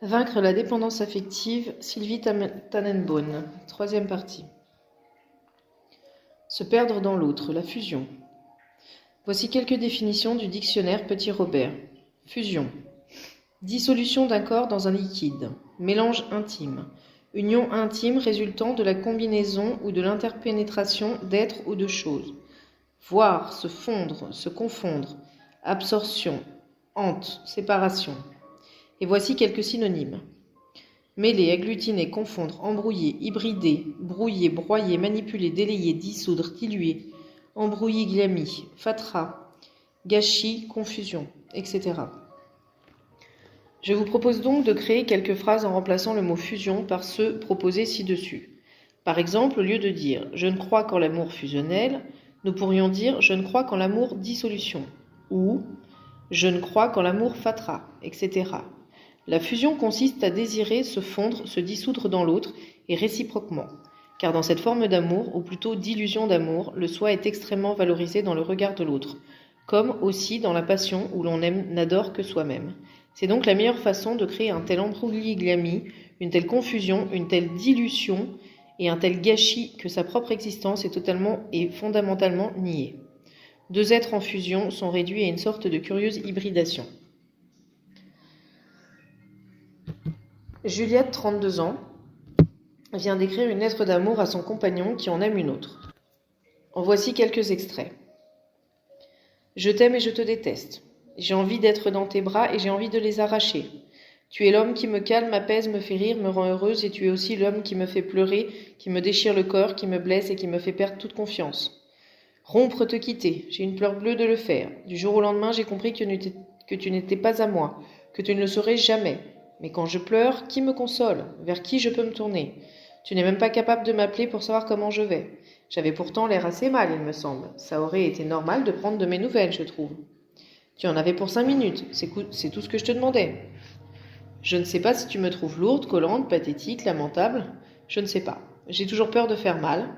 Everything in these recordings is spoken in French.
Vaincre la dépendance affective, Sylvie Tannenbaum, troisième partie. Se perdre dans l'autre, la fusion. Voici quelques définitions du dictionnaire Petit Robert. Fusion. Dissolution d'un corps dans un liquide. Mélange intime. Union intime résultant de la combinaison ou de l'interpénétration d'êtres ou de choses. Voir, se fondre, se confondre. Absorption. Hante, séparation. Et voici quelques synonymes. Mêler, agglutiner, confondre, embrouiller, hybrider, brouiller, broyer, manipuler, délayer, dissoudre, diluer, embrouilligamie, fatras, gâchis, confusion, etc. Je vous propose donc de créer quelques phrases en remplaçant le mot fusion par ceux proposés ci-dessus. Par exemple, au lieu de dire « je ne crois qu'en l'amour fusionnel », nous pourrions dire « je ne crois qu'en l'amour dissolution » ou « je ne crois qu'en l'amour fatras », etc. La fusion consiste à désirer se fondre, se dissoudre dans l'autre, et réciproquement. Car dans cette forme d'amour, ou plutôt d'illusion d'amour, le soi est extrêmement valorisé dans le regard de l'autre, comme aussi dans la passion où l'on n'adore que soi-même. C'est donc la meilleure façon de créer un tel embrouilligamie, une telle confusion, une telle dilution et un tel gâchis que sa propre existence est totalement et fondamentalement niée. Deux êtres en fusion sont réduits à une sorte de curieuse hybridation. Juliette, 32 ans, vient d'écrire une lettre d'amour à son compagnon qui en aime une autre. En voici quelques extraits. Je t'aime et je te déteste. J'ai envie d'être dans tes bras et j'ai envie de les arracher. Tu es l'homme qui me calme, m'apaise, me fait rire, me rend heureuse et tu es aussi l'homme qui me fait pleurer, qui me déchire le corps, qui me blesse et qui me fait perdre toute confiance. Rompre, te quitter, j'ai une peur bleue de le faire. Du jour au lendemain, j'ai compris que tu n'étais pas à moi, que tu ne le serais jamais. Mais quand je pleure, qui me console? Vers qui je peux me tourner? Tu n'es même pas capable de m'appeler pour savoir comment je vais. J'avais pourtant l'air assez mal, il me semble. Ça aurait été normal de prendre de mes nouvelles, je trouve. Tu en avais pour 5 minutes, c'est tout ce que je te demandais. Je ne sais pas si tu me trouves lourde, collante, pathétique, lamentable. Je ne sais pas. J'ai toujours peur de faire mal,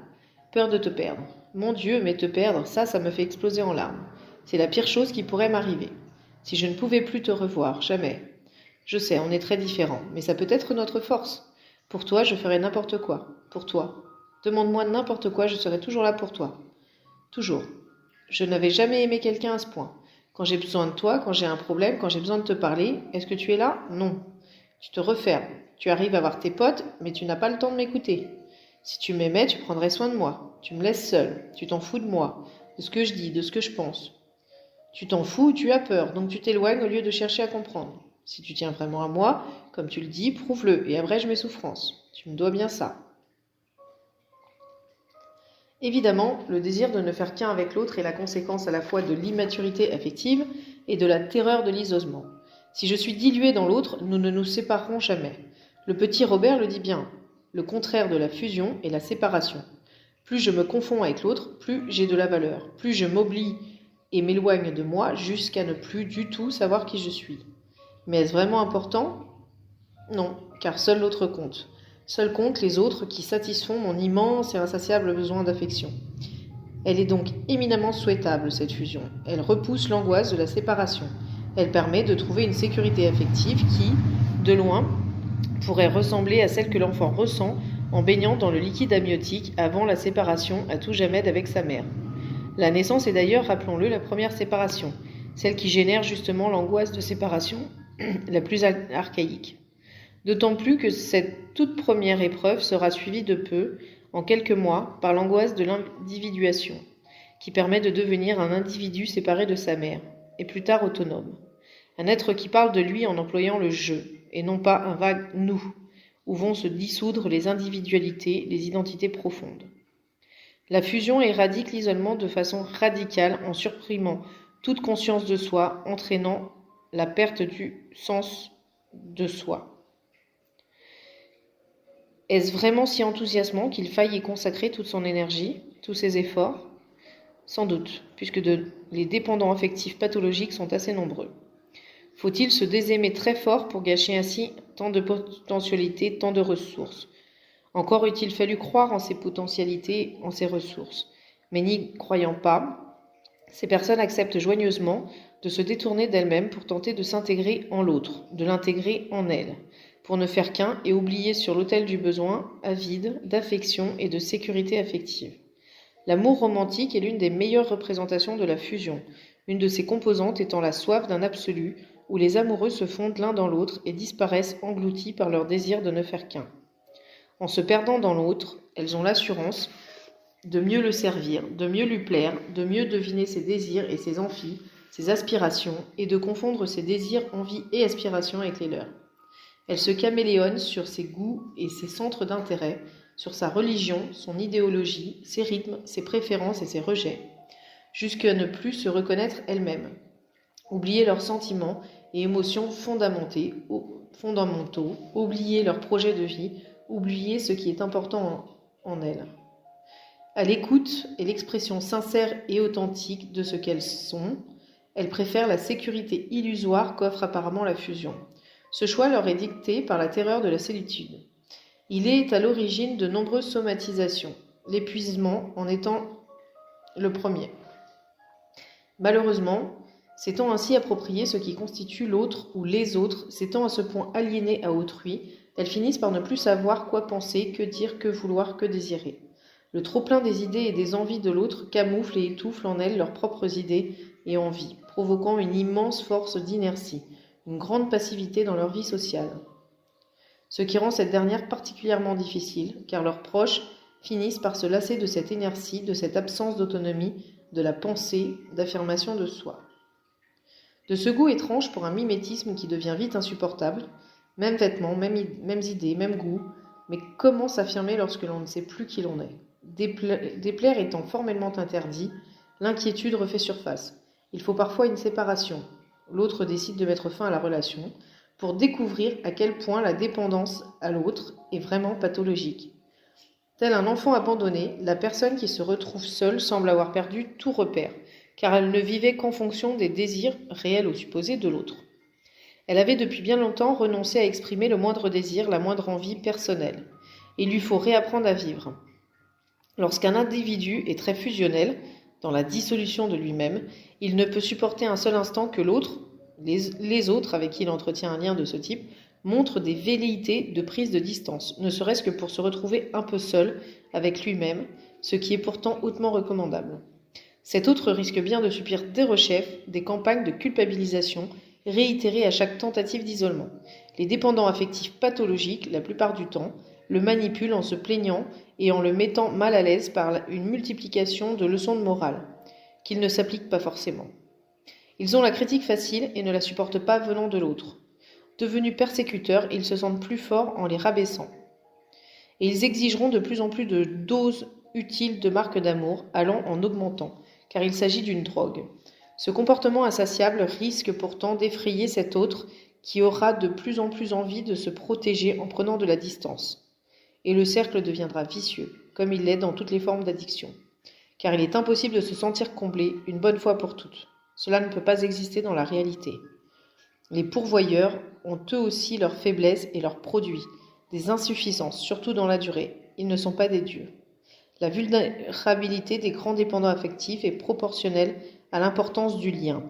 peur de te perdre. Mon Dieu, mais te perdre, ça me fait exploser en larmes. C'est la pire chose qui pourrait m'arriver. Si je ne pouvais plus te revoir, jamais. Je sais, on est très différents, mais ça peut être notre force. Pour toi, je ferai n'importe quoi. Pour toi. Demande-moi n'importe quoi, je serai toujours là pour toi. Toujours. Je n'avais jamais aimé quelqu'un à ce point. Quand j'ai besoin de toi, quand j'ai un problème, quand j'ai besoin de te parler, est-ce que tu es là? Non. Tu te refermes. Tu arrives à voir tes potes, mais tu n'as pas le temps de m'écouter. Si tu m'aimais, tu prendrais soin de moi. Tu me laisses seule. Tu t'en fous de moi, de ce que je dis, de ce que je pense. Tu t'en fous ou tu as peur, donc tu t'éloignes au lieu de chercher à comprendre. Si tu tiens vraiment à moi, comme tu le dis, prouve-le et abrège mes souffrances. Tu me dois bien ça. Évidemment, le désir de ne faire qu'un avec l'autre est la conséquence à la fois de l'immaturité affective et de la terreur de l'isolement. Si je suis diluée dans l'autre, nous ne nous séparerons jamais. Le petit Robert le dit bien. Le contraire de la fusion est la séparation. Plus je me confonds avec l'autre, plus j'ai de la valeur. Plus je m'oublie et m'éloigne de moi jusqu'à ne plus du tout savoir qui je suis. Mais est-ce vraiment important? Non, car seul l'autre compte. Seuls comptent les autres qui satisfont mon immense et insatiable besoin d'affection. Elle est donc éminemment souhaitable, cette fusion. Elle repousse l'angoisse de la séparation. Elle permet de trouver une sécurité affective qui, de loin, pourrait ressembler à celle que l'enfant ressent en baignant dans le liquide amniotique avant la séparation à tout jamais d'avec sa mère. La naissance est d'ailleurs, rappelons-le, la première séparation, celle qui génère justement l'angoisse de séparation la plus archaïque. D'autant plus que cette toute première épreuve sera suivie de peu, en quelques mois, par l'angoisse de l'individuation, qui permet de devenir un individu séparé de sa mère, et plus tard autonome. Un être qui parle de lui en employant le « je », et non pas un vague « nous », où vont se dissoudre les individualités, les identités profondes. La fusion éradique l'isolement de façon radicale en supprimant toute conscience de soi, entraînant la perte du sens de soi. Est-ce vraiment si enthousiasmant qu'il faille y consacrer toute son énergie, tous ses efforts? Sans doute, puisque les dépendants affectifs pathologiques sont assez nombreux. Faut-il se désaimer très fort pour gâcher ainsi tant de potentialités, tant de ressources? Encore eût-il fallu croire en ces potentialités, en ces ressources. Mais n'y croyant pas, ces personnes acceptent joyeusement de se détourner d'elles-mêmes pour tenter de s'intégrer en l'autre, de l'intégrer en elles. pour ne faire qu'un et oublier sur l'autel du besoin, avide d'affection et de sécurité affective. L'amour romantique est l'une des meilleures représentations de la fusion, une de ses composantes étant la soif d'un absolu, où les amoureux se fondent l'un dans l'autre et disparaissent engloutis par leur désir de ne faire qu'un. En se perdant dans l'autre, elles ont l'assurance de mieux le servir, de mieux lui plaire, de mieux deviner ses désirs et ses envies, ses aspirations, et de confondre ses désirs, envies et aspirations avec les leurs. Elles se caméléonnent sur ses goûts et ses centres d'intérêt, sur sa religion, son idéologie, ses rythmes, ses préférences et ses rejets, jusqu'à ne plus se reconnaître elles-mêmes, oublier leurs sentiments et émotions fondamentaux, oublier leurs projets de vie, oublier ce qui est important en elles. À l'écoute et l'expression sincère et authentique de ce qu'elles sont, elles préfèrent la sécurité illusoire qu'offre apparemment la fusion. Ce choix leur est dicté par la terreur de la solitude. Il est à l'origine de nombreuses somatisations, l'épuisement en étant le premier. Malheureusement, s'étant ainsi approprié ce qui constitue l'autre ou les autres, s'étant à ce point aliénées à autrui, elles finissent par ne plus savoir quoi penser, que dire, que vouloir, que désirer. Le trop-plein des idées et des envies de l'autre camoufle et étouffe en elles leurs propres idées et envies, provoquant une immense force d'inertie, une grande passivité dans leur vie sociale. Ce qui rend cette dernière particulièrement difficile, car leurs proches finissent par se lasser de cette inertie, de cette absence d'autonomie, de la pensée, d'affirmation de soi. De ce goût étrange pour un mimétisme qui devient vite insupportable, même vêtements, mêmes idées, même goût, mais comment s'affirmer lorsque l'on ne sait plus qui l'on est ? Déplaire étant formellement interdit, l'inquiétude refait surface. Il faut parfois une séparation. L'autre décide de mettre fin à la relation pour découvrir à quel point la dépendance à l'autre est vraiment pathologique. Tel un enfant abandonné, la personne qui se retrouve seule semble avoir perdu tout repère, car elle ne vivait qu'en fonction des désirs, réels ou supposés, de l'autre. Elle avait depuis bien longtemps renoncé à exprimer le moindre désir, la moindre envie personnelle. Il lui faut réapprendre à vivre. Lorsqu'un individu est très fusionnel, dans la dissolution de lui-même, il ne peut supporter un seul instant que l'autre, les autres avec qui il entretient un lien de ce type, montrent des velléités de prise de distance, ne serait-ce que pour se retrouver un peu seul avec lui-même, ce qui est pourtant hautement recommandable. Cet autre risque bien de subir des rechefs, des campagnes de culpabilisation, réitérées à chaque tentative d'isolement. Les dépendants affectifs pathologiques, la plupart du temps, le manipulent en se plaignant et en le mettant mal à l'aise par une multiplication de leçons de morale, qu'ils ne s'appliquent pas forcément. Ils ont la critique facile et ne la supportent pas venant de l'autre. Devenus persécuteurs, ils se sentent plus forts en les rabaissant. Et ils exigeront de plus en plus de doses utiles de marques d'amour, allant en augmentant, car il s'agit d'une drogue. Ce comportement insatiable risque pourtant d'effrayer cet autre qui aura de plus en plus envie de se protéger en prenant de la distance. Et le cercle deviendra vicieux, comme il l'est dans toutes les formes d'addiction. Car il est impossible de se sentir comblé une bonne fois pour toutes. Cela ne peut pas exister dans la réalité. Les pourvoyeurs ont eux aussi leurs faiblesses et leurs produits, des insuffisances, surtout dans la durée. Ils ne sont pas des dieux. La vulnérabilité des grands dépendants affectifs est proportionnelle à l'importance du lien,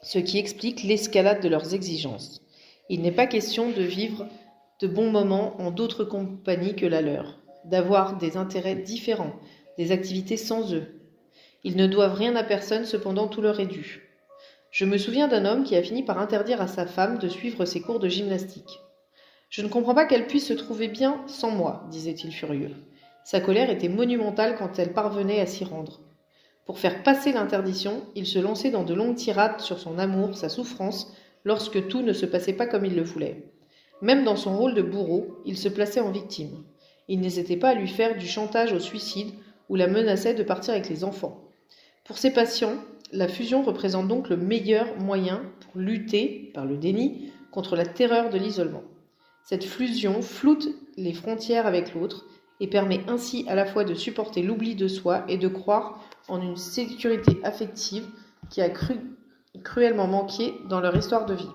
ce qui explique l'escalade de leurs exigences. Il n'est pas question de vivre de bons moments en d'autres compagnies que la leur, d'avoir des intérêts différents, des activités sans eux. Ils ne doivent rien à personne, cependant tout leur est dû. Je me souviens d'un homme qui a fini par interdire à sa femme de suivre ses cours de gymnastique. « Je ne comprends pas qu'elle puisse se trouver bien sans moi, disait-il furieux. Sa colère était monumentale quand elle parvenait à s'y rendre. Pour faire passer l'interdiction, il se lançait dans de longues tirades sur son amour, sa souffrance, lorsque tout ne se passait pas comme il le voulait. Même dans son rôle de bourreau, il se plaçait en victime. Il n'hésitait pas à lui faire du chantage au suicide ou la menaçait de partir avec les enfants. Pour ses patients, la fusion représente donc le meilleur moyen pour lutter, par le déni, contre la terreur de l'isolement. Cette fusion floute les frontières avec l'autre et permet ainsi à la fois de supporter l'oubli de soi et de croire en une sécurité affective qui a cruellement manqué dans leur histoire de vie.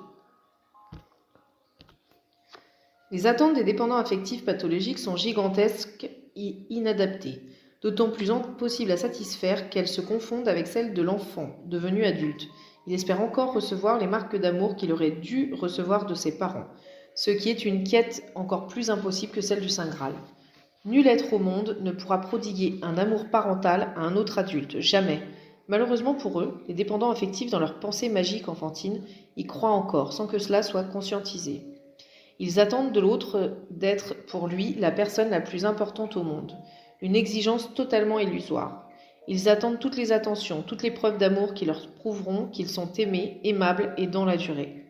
Les attentes des dépendants affectifs pathologiques sont gigantesques et inadaptées, d'autant plus impossibles à satisfaire qu'elles se confondent avec celles de l'enfant, devenu adulte. Il espère encore recevoir les marques d'amour qu'il aurait dû recevoir de ses parents. ce qui est une quête encore plus impossible que celle du Saint Graal. Nul être au monde ne pourra prodiguer un amour parental à un autre adulte, jamais. Malheureusement pour eux, les dépendants affectifs dans leur pensée magique enfantine y croient encore, sans que cela soit conscientisé. Ils attendent de l'autre d'être pour lui la personne la plus importante au monde, une exigence totalement illusoire. Ils attendent toutes les attentions, toutes les preuves d'amour qui leur prouveront qu'ils sont aimés, aimables et dans la durée.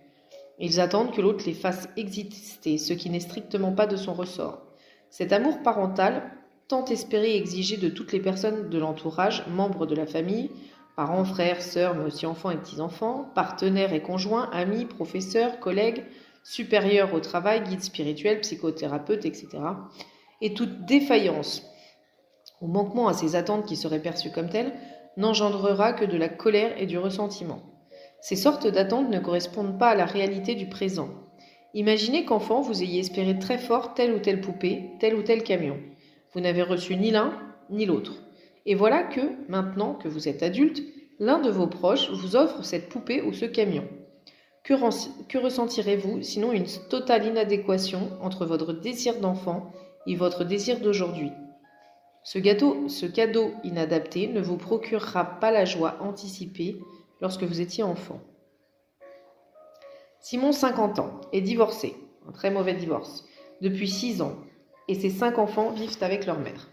Ils attendent que l'autre les fasse exister, ce qui n'est strictement pas de son ressort. Cet amour parental, tant espéré et exigé de toutes les personnes de l'entourage, membres de la famille, parents, frères, sœurs, mais aussi enfants et petits-enfants, partenaires et conjoints, amis, professeurs, collègues, supérieurs au travail, guides spirituels, psychothérapeutes, etc., et toute défaillance ou manquement à ces attentes qui seraient perçues comme telles n'engendrera que de la colère et du ressentiment. Ces sortes d'attentes ne correspondent pas à la réalité du présent. Imaginez qu'enfant, vous ayez espéré très fort telle ou telle poupée, tel ou tel camion. Vous n'avez reçu ni l'un ni l'autre. Et voilà que, maintenant que vous êtes adulte, l'un de vos proches vous offre cette poupée ou ce camion. Que ressentirez-vous sinon une totale inadéquation entre votre désir d'enfant et votre désir d'aujourd'hui? Ce cadeau inadapté ne vous procurera pas la joie anticipée lorsque vous étiez enfant. Simon, 50 ans, est divorcé, un très mauvais divorce, depuis 6 ans, et ses 5 enfants vivent avec leur mère.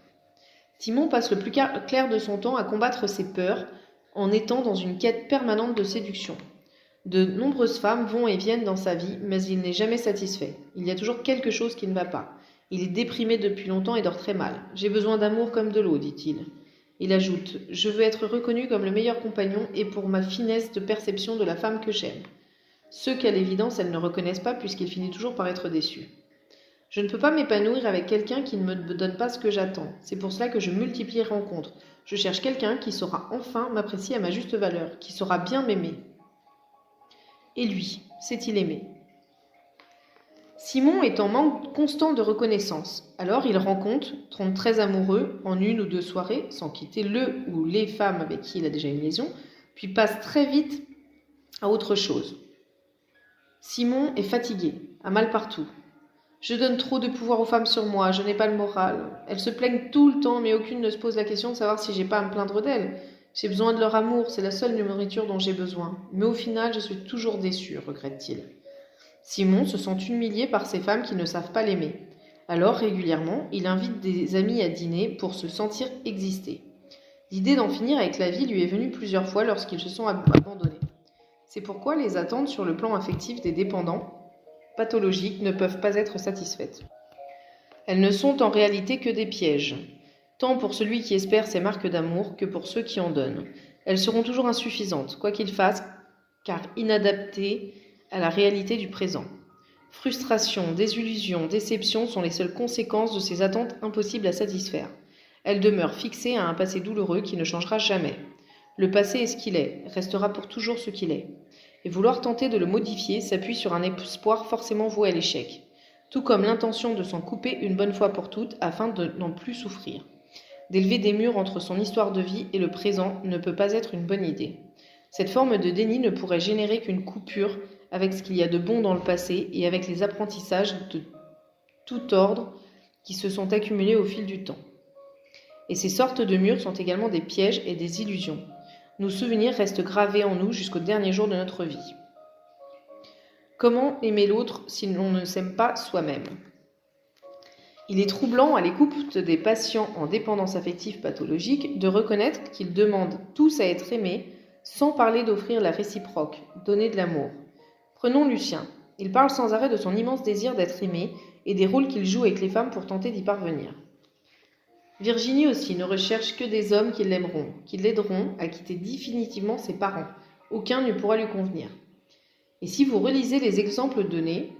Simon passe le plus clair de son temps à combattre ses peurs en étant dans une quête permanente de séduction. De nombreuses femmes vont et viennent dans sa vie, mais il n'est jamais satisfait. Il y a toujours quelque chose qui ne va pas. Il est déprimé depuis longtemps et dort très mal. « J'ai besoin d'amour comme de l'eau », dit-il. Il ajoute « Je veux être reconnu comme le meilleur compagnon et pour ma finesse de perception de la femme que j'aime. » Ceux qu'à l'évidence elles ne reconnaissent pas puisqu'il finit toujours par être déçu. « Je ne peux pas m'épanouir avec quelqu'un qui ne me donne pas ce que j'attends. C'est pour cela que je multiplie les rencontres. Je cherche quelqu'un qui saura enfin m'apprécier à ma juste valeur, qui saura bien m'aimer. » Et lui, sait-il aimer? Simon est en manque constant de reconnaissance. Alors il rencontre, tombe très amoureux en 1 ou 2 soirées, sans quitter le ou les femmes avec qui il a déjà une liaison, puis passe très vite à autre chose. Simon est fatigué, a mal partout. Je donne trop de pouvoir aux femmes sur moi, je n'ai pas le moral. Elles se plaignent tout le temps, mais aucune ne se pose la question de savoir si j'ai pas à me plaindre d'elles. J'ai besoin de leur amour, c'est la seule nourriture dont j'ai besoin. Mais au final, je suis toujours déçu, regrette-t-il. Simon se sent humilié par ces femmes qui ne savent pas l'aimer. Alors, régulièrement, il invite des amis à dîner pour se sentir exister. L'idée d'en finir avec la vie lui est venue plusieurs fois lorsqu'ils se sont abandonnés. C'est pourquoi les attentes sur le plan affectif des dépendants pathologiques ne peuvent pas être satisfaites. Elles ne sont en réalité que des pièges, tant pour celui qui espère ces marques d'amour que pour ceux qui en donnent. Elles seront toujours insuffisantes, quoi qu'ils fassent, car inadaptées à la réalité du présent. Frustration, désillusion, déception sont les seules conséquences de ces attentes impossibles à satisfaire. Elles demeurent fixées à un passé douloureux qui ne changera jamais. Le passé est ce qu'il est, restera pour toujours ce qu'il est. Et vouloir tenter de le modifier s'appuie sur un espoir forcément voué à l'échec, tout comme l'intention de s'en couper une bonne fois pour toutes afin de n'en plus souffrir. D'élever des murs entre son histoire de vie et le présent ne peut pas être une bonne idée. Cette forme de déni ne pourrait générer qu'une coupure avec ce qu'il y a de bon dans le passé et avec les apprentissages de tout ordre qui se sont accumulés au fil du temps. Et ces sortes de murs sont également des pièges et des illusions. Nos souvenirs restent gravés en nous jusqu'au dernier jour de notre vie. Comment aimer l'autre si l'on ne s'aime pas soi-même? Il est troublant à l'écoute des patients en dépendance affective pathologique de reconnaître qu'ils demandent tous à être aimés sans parler d'offrir la réciproque, donner de l'amour. Prenons Lucien. Il parle sans arrêt de son immense désir d'être aimé et des rôles qu'il joue avec les femmes pour tenter d'y parvenir. Virginie aussi ne recherche que des hommes qui l'aimeront, qui l'aideront à quitter définitivement ses parents. Aucun ne pourra lui convenir. Et si vous relisez les exemples donnés,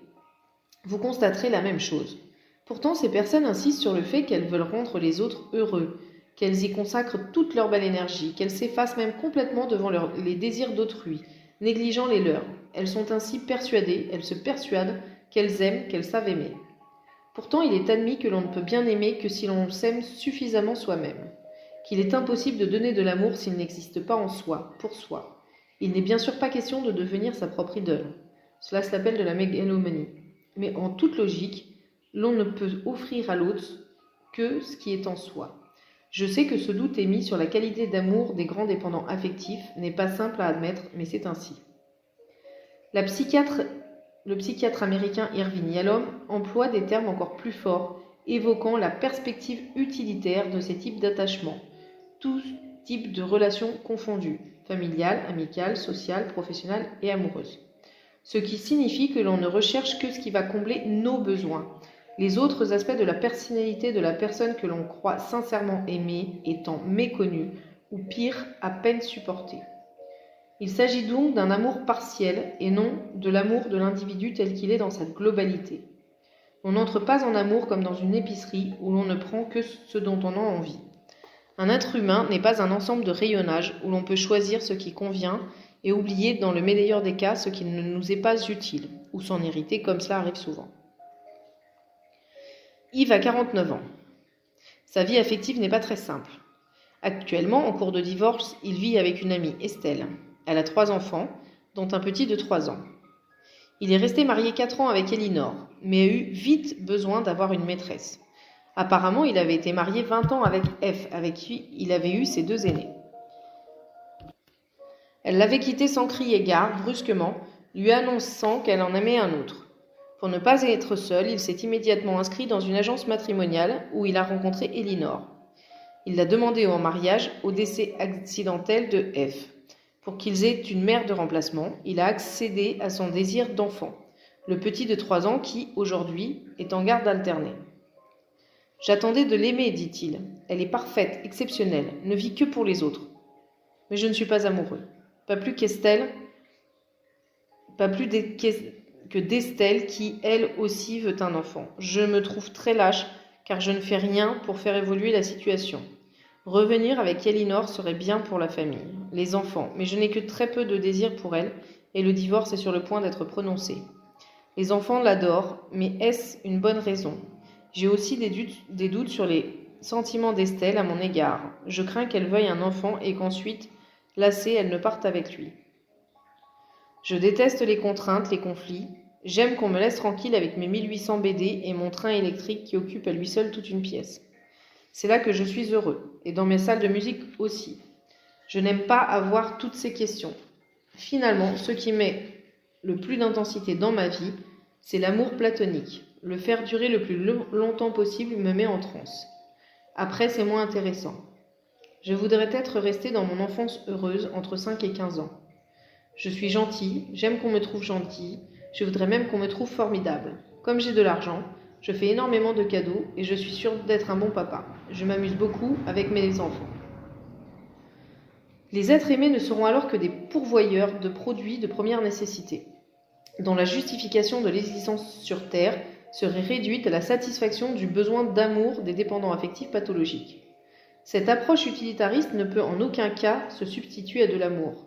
vous constaterez la même chose. Pourtant, ces personnes insistent sur le fait qu'elles veulent rendre les autres heureux, qu'elles y consacrent toute leur belle énergie, qu'elles s'effacent même complètement devant les désirs d'autrui, négligeant les leurs. Elles sont ainsi persuadées, elles se persuadent qu'elles aiment, qu'elles savent aimer. Pourtant, il est admis que l'on ne peut bien aimer que si l'on s'aime suffisamment soi-même, qu'il est impossible de donner de l'amour s'il n'existe pas en soi, pour soi. Il n'est bien sûr pas question de devenir sa propre idole. Cela s'appelle de la mégalomanie. mais en toute logique, l'on ne peut offrir à l'autre que ce qui est en soi. Je sais que ce doute émis sur la qualité d'amour des grands dépendants affectifs n'est pas simple à admettre, mais c'est ainsi. Le psychiatre américain Irving Yalom emploie des termes encore plus forts, évoquant la perspective utilitaire de ces types d'attachements, tous types de relations confondues, familiales, amicales, sociales, professionnelles et amoureuses. Ce qui signifie que l'on ne recherche que ce qui va combler nos besoins, les autres aspects de la personnalité de la personne que l'on croit sincèrement aimer étant méconnus ou pire, à peine supportés. Il s'agit donc d'un amour partiel et non de l'amour de l'individu tel qu'il est dans sa globalité. On n'entre pas en amour comme dans une épicerie où l'on ne prend que ce dont on a envie. Un être humain n'est pas un ensemble de rayonnage où l'on peut choisir ce qui convient et oublier dans le meilleur des cas ce qui ne nous est pas utile, ou s'en irriter comme cela arrive souvent. Yves a 49 ans. Sa vie affective n'est pas très simple. Actuellement, en cours de divorce, il vit avec une amie, Estelle. Elle a 3 enfants, dont un petit de 3 ans. Il est resté marié 4 ans avec Elinor, mais a eu vite besoin d'avoir une maîtresse. Apparemment, il avait été marié 20 ans avec F, avec qui il avait eu ses 2 aînés. Elle l'avait quitté sans crier gare, brusquement, lui annonçant qu'elle en aimait un autre. Pour ne pas être seul, il s'est immédiatement inscrit dans une agence matrimoniale où il a rencontré Elinor. Il l'a demandé en mariage au décès accidentel de F. Pour qu'ils aient une mère de remplacement, il a accédé à son désir d'enfant, le petit de 3 ans qui, aujourd'hui, est en garde alternée. « J'attendais de l'aimer, dit-il. Elle est parfaite, exceptionnelle, ne vit que pour les autres. Mais je ne suis pas amoureux. Pas plus qu'Estelle, que d'Estelle qui, elle aussi, veut un enfant. Je me trouve très lâche car je ne fais rien pour faire évoluer la situation. Revenir avec Elinor serait bien pour la famille, les enfants, mais je n'ai que très peu de désir pour elle et le divorce est sur le point d'être prononcé. Les enfants l'adorent, mais est-ce une bonne raison? J'ai aussi des doutes sur les sentiments d'Estelle à mon égard. Je crains qu'elle veuille un enfant et qu'ensuite, lassée, elle ne parte avec lui. Je déteste les contraintes, les conflits. J'aime qu'on me laisse tranquille avec mes 1800 BD et mon train électrique qui occupe à lui seul toute une pièce. C'est là que je suis heureux, et dans mes salles de musique aussi. Je n'aime pas avoir toutes ces questions. Finalement, ce qui met le plus d'intensité dans ma vie, c'est l'amour platonique. Le faire durer le plus longtemps possible me met en transe. Après, c'est moins intéressant. Je voudrais être restée dans mon enfance heureuse entre 5 et 15 ans. Je suis gentille, j'aime qu'on me trouve gentille, je voudrais même qu'on me trouve formidable. Comme j'ai de l'argent, je fais énormément de cadeaux et je suis sûre d'être un bon papa. Je m'amuse beaucoup avec mes enfants. Les êtres aimés ne seront alors que des pourvoyeurs de produits de première nécessité, dont la justification de l'existence sur Terre serait réduite à la satisfaction du besoin d'amour des dépendants affectifs pathologiques. Cette approche utilitariste ne peut en aucun cas se substituer à de l'amour.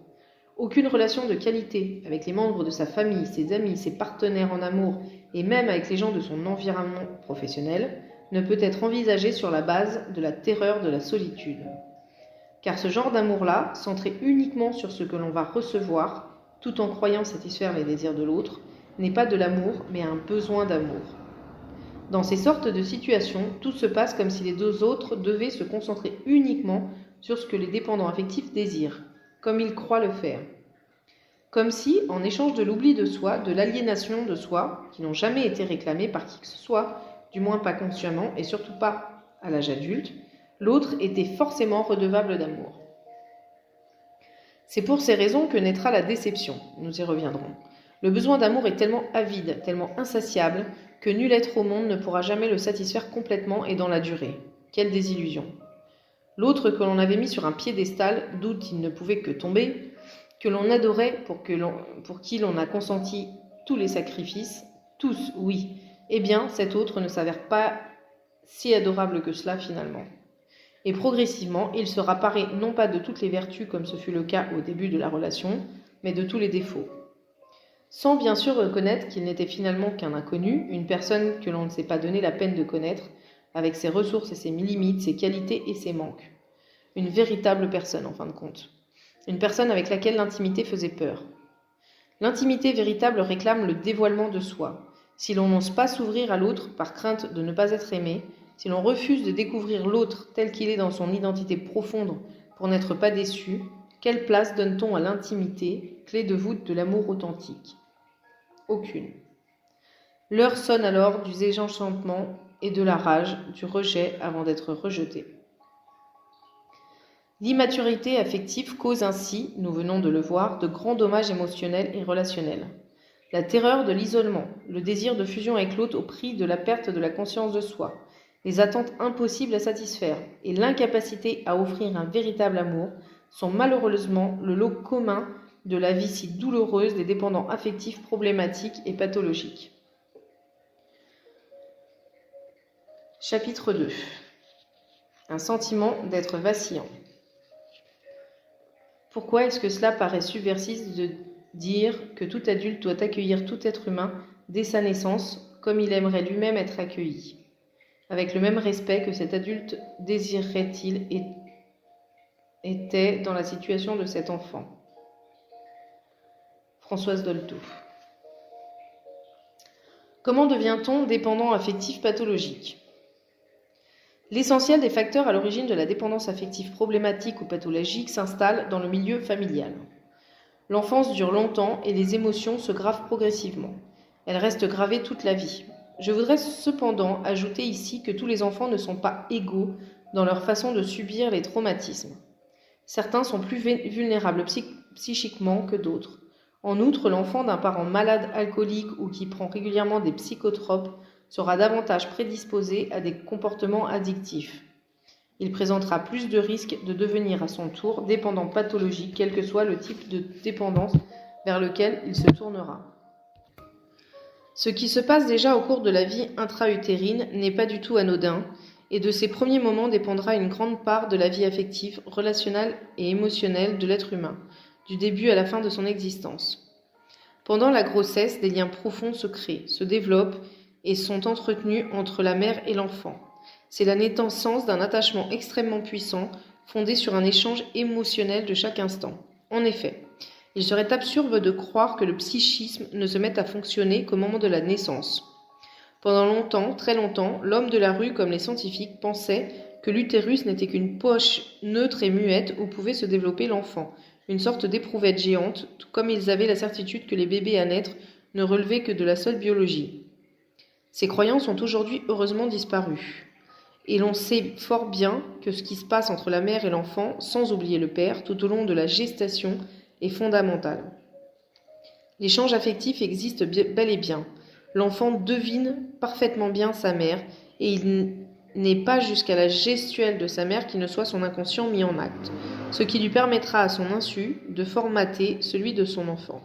Aucune relation de qualité avec les membres de sa famille, ses amis, ses partenaires en amour et même avec les gens de son environnement professionnel ne peut être envisagée sur la base de la terreur de la solitude. Car ce genre d'amour-là, centré uniquement sur ce que l'on va recevoir, tout en croyant satisfaire les désirs de l'autre, n'est pas de l'amour, mais un besoin d'amour. Dans ces sortes de situations, tout se passe comme si les 2 autres devaient se concentrer uniquement sur ce que les dépendants affectifs désirent, comme ils croient le faire. Comme si, en échange de l'oubli de soi, de l'aliénation de soi, qui n'ont jamais été réclamés par qui que ce soit, du moins pas consciemment et surtout pas à l'âge adulte, l'autre était forcément redevable d'amour. C'est pour ces raisons que naîtra la déception, nous y reviendrons. Le besoin d'amour est tellement avide, tellement insatiable, que nul être au monde ne pourra jamais le satisfaire complètement et dans la durée. Quelle désillusion! L'autre que l'on avait mis sur un piédestal, d'où il ne pouvait que tomber, que l'on adorait pour qui l'on a consenti tous les sacrifices, tous, oui, eh bien, cet autre ne s'avère pas si adorable que cela finalement. Et progressivement, il sera paré non pas de toutes les vertus comme ce fut le cas au début de la relation, mais de tous les défauts. Sans bien sûr reconnaître qu'il n'était finalement qu'un inconnu, une personne que l'on ne s'est pas donné la peine de connaître, avec ses ressources et ses limites, ses qualités et ses manques. Une véritable personne en fin de compte. Une personne avec laquelle l'intimité faisait peur. L'intimité véritable réclame le dévoilement de soi. Si l'on n'ose pas s'ouvrir à l'autre par crainte de ne pas être aimé, si l'on refuse de découvrir l'autre tel qu'il est dans son identité profonde pour n'être pas déçu, quelle place donne-t-on à l'intimité, clé de voûte de l'amour authentique? Aucune. L'heure sonne alors du désenchantement et de la rage, du rejet avant d'être rejeté. L'immaturité affective cause ainsi, nous venons de le voir, de grands dommages émotionnels et relationnels. La terreur de l'isolement, le désir de fusion avec l'autre au prix de la perte de la conscience de soi, les attentes impossibles à satisfaire et l'incapacité à offrir un véritable amour sont malheureusement le lot commun de la vie si douloureuse des dépendants affectifs problématiques et pathologiques. Chapitre 2. Un sentiment d'être vacillant. Pourquoi est-ce que cela paraît subversif de dire que tout adulte doit accueillir tout être humain dès sa naissance comme il aimerait lui-même être accueilli, avec le même respect que cet adulte désirerait-il était dans la situation de cet enfant? Françoise Dolto. Comment devient-on dépendant affectif pathologique? L'essentiel des facteurs à l'origine de la dépendance affective problématique ou pathologique s'installe dans le milieu familial. L'enfance dure longtemps et les émotions se gravent progressivement. Elles restent gravées toute la vie. Je voudrais cependant ajouter ici que tous les enfants ne sont pas égaux dans leur façon de subir les traumatismes. Certains sont plus vulnérables psychiquement que d'autres. En outre, l'enfant d'un parent malade, alcoolique ou qui prend régulièrement des psychotropes sera davantage prédisposé à des comportements addictifs. Il présentera plus de risques de devenir à son tour dépendant pathologique, quel que soit le type de dépendance vers lequel il se tournera. Ce qui se passe déjà au cours de la vie intra-utérine n'est pas du tout anodin, et de ces premiers moments dépendra une grande part de la vie affective, relationnelle et émotionnelle de l'être humain, du début à la fin de son existence. Pendant la grossesse, des liens profonds se créent, se développent et sont entretenus entre la mère et l'enfant. C'est la naissance d'un attachement extrêmement puissant, fondé sur un échange émotionnel de chaque instant. En effet, il serait absurde de croire que le psychisme ne se mette à fonctionner qu'au moment de la naissance. Pendant longtemps, très longtemps, l'homme de la rue comme les scientifiques pensaient que l'utérus n'était qu'une poche neutre et muette où pouvait se développer l'enfant, une sorte d'éprouvette géante, tout comme ils avaient la certitude que les bébés à naître ne relevaient que de la seule biologie. Ces croyances ont aujourd'hui heureusement disparu. Et l'on sait fort bien que ce qui se passe entre la mère et l'enfant, sans oublier le père, tout au long de la gestation, est fondamental. L'échange affectif existe bel et bien. L'enfant devine parfaitement bien sa mère, et il n'est pas jusqu'à la gestuelle de sa mère qui ne soit son inconscient mis en acte, ce qui lui permettra à son insu de formater celui de son enfant.